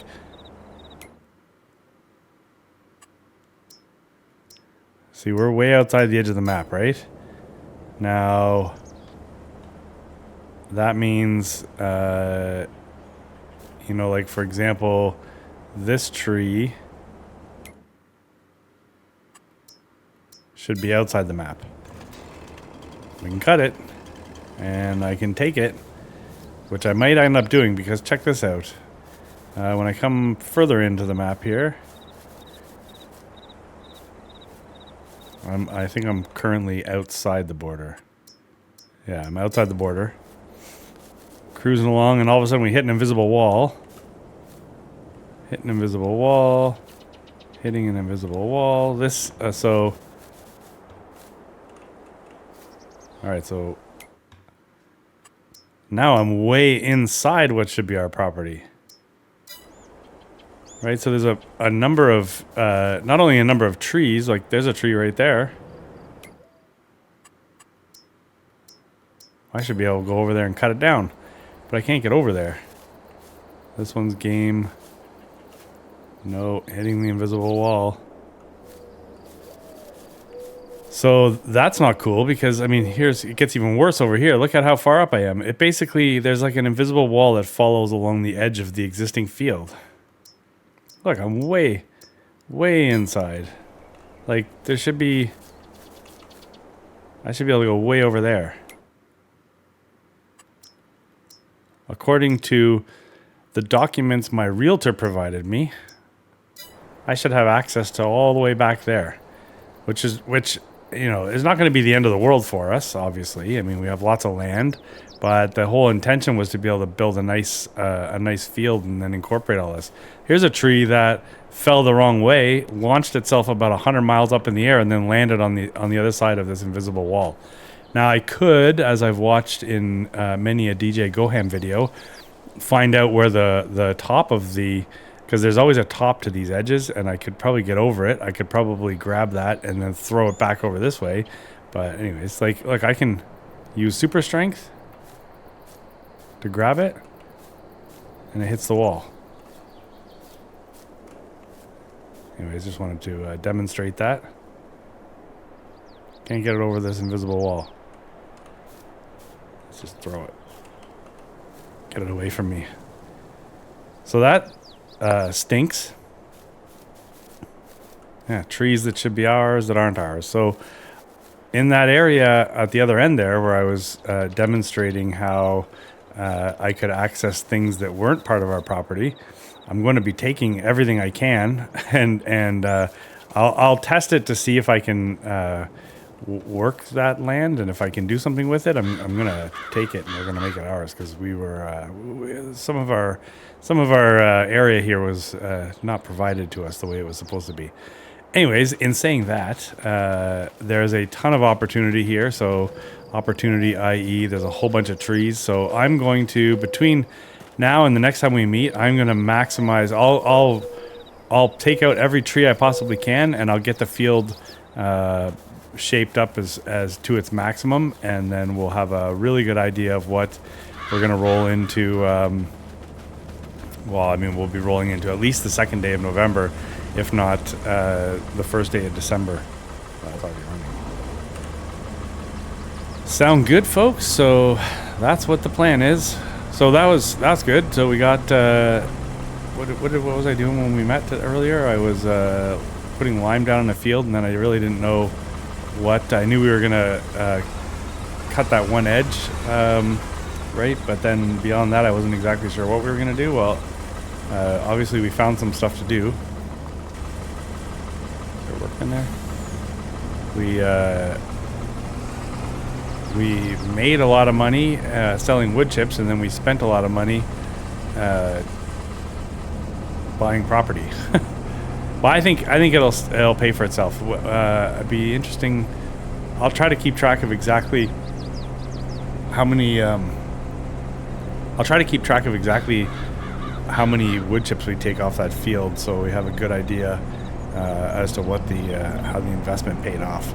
See, we're way outside the edge of the map, right? Now, that means, you know, like, for example, this tree should be outside the map. We can cut it, and I can take it, which I might end up doing, because check this out. When I come further into the map here, I think I'm currently outside the border. Yeah, I'm outside the border. Cruising along, and all of a sudden we hit an invisible wall. Hit an invisible wall. Hitting an invisible wall. This, so... Alright, so... Now I'm way inside what should be our property. Right, so there's a number of, not only a number of trees, like there's a tree right there. I should be able to go over there and cut it down, but I can't get over there. This one's game. No, hitting the invisible wall. So that's not cool because, I mean, it gets even worse over here. Look at how far up I am. It basically, there's like an invisible wall that follows along the edge of the existing field. Look, I'm way inside. Like, there should be... I should be able to go way over there. According to the documents my realtor provided me, I should have access to all the way back there. Which you know, it's not going to be the end of the world for us, obviously. I mean, we have lots of land, but the whole intention was to be able to build a nice field and then incorporate all this. Here's a tree that fell the wrong way, launched itself about 100 miles up in the air, and then landed on the other side of this invisible wall. Now, I could, as I've watched in many a DJ Goham video, find out where the top of the, because there's always a top to these edges, and I could probably get over it. I could probably grab that and then throw it back over this way. But anyways, like, look, I can use super strength to grab it, and it hits the wall. Anyways, just wanted to demonstrate that. Can't get it over this invisible wall. Let's just throw it. Get it away from me. So that stinks. Yeah, trees that should be ours that aren't ours. So in that area at the other end there where I was demonstrating how I could access things that weren't part of our property, I'm going to be taking everything I can and I'll test it to see if I can work that land, and if I can do something with it, I'm going to take it and we're going to make it ours, because we were some of our area here was not provided to us the way it was supposed to be. Anyways, in saying that, there's a ton of opportunity here. So opportunity, i.e. there's a whole bunch of trees. So I'm going to, between now and the next time we meet, I'm going to maximize. I'll take out every tree I possibly can, and I'll get the field shaped up as to its maximum, and then we'll have a really good idea of what we're going to roll into. Well, I mean, we'll be rolling into at least the second day of November, if not the first day of December. That's already running. Sound good, folks? So that's what the plan is. So that's good. So we got what was I doing when we met earlier? I was putting lime down in the field, and then I really didn't know what. I knew we were gonna cut that one edge, right? But then beyond that, I wasn't exactly sure what we were gonna do. Well, obviously we found some stuff to do. Is there work in there? We made a lot of money selling wood chips, and then we spent a lot of money buying property. Well, I think it'll pay for itself. It'd be interesting. I'll try to keep track of exactly how many. I'll try to keep track of exactly how many wood chips we take off that field, so we have a good idea as to what how the investment paid off.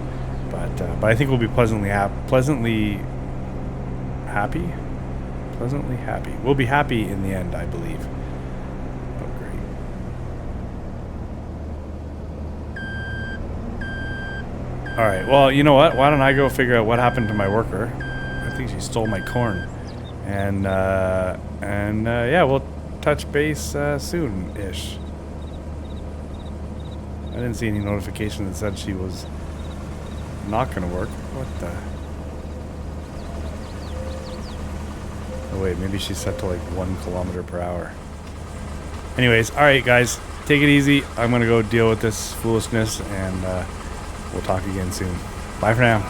But I think we'll be pleasantly happy. We'll be happy in the end, I believe. All right, well, you know what? Why don't I go figure out what happened to my worker? I think she stole my corn. And yeah, we'll touch base soon-ish. I didn't see any notification that said she was not going to work. What the? Oh, wait, maybe she's set to like 1 kilometer per hour. Anyways, all right, guys, take it easy. I'm going to go deal with this foolishness, and we'll talk again soon. Bye for now.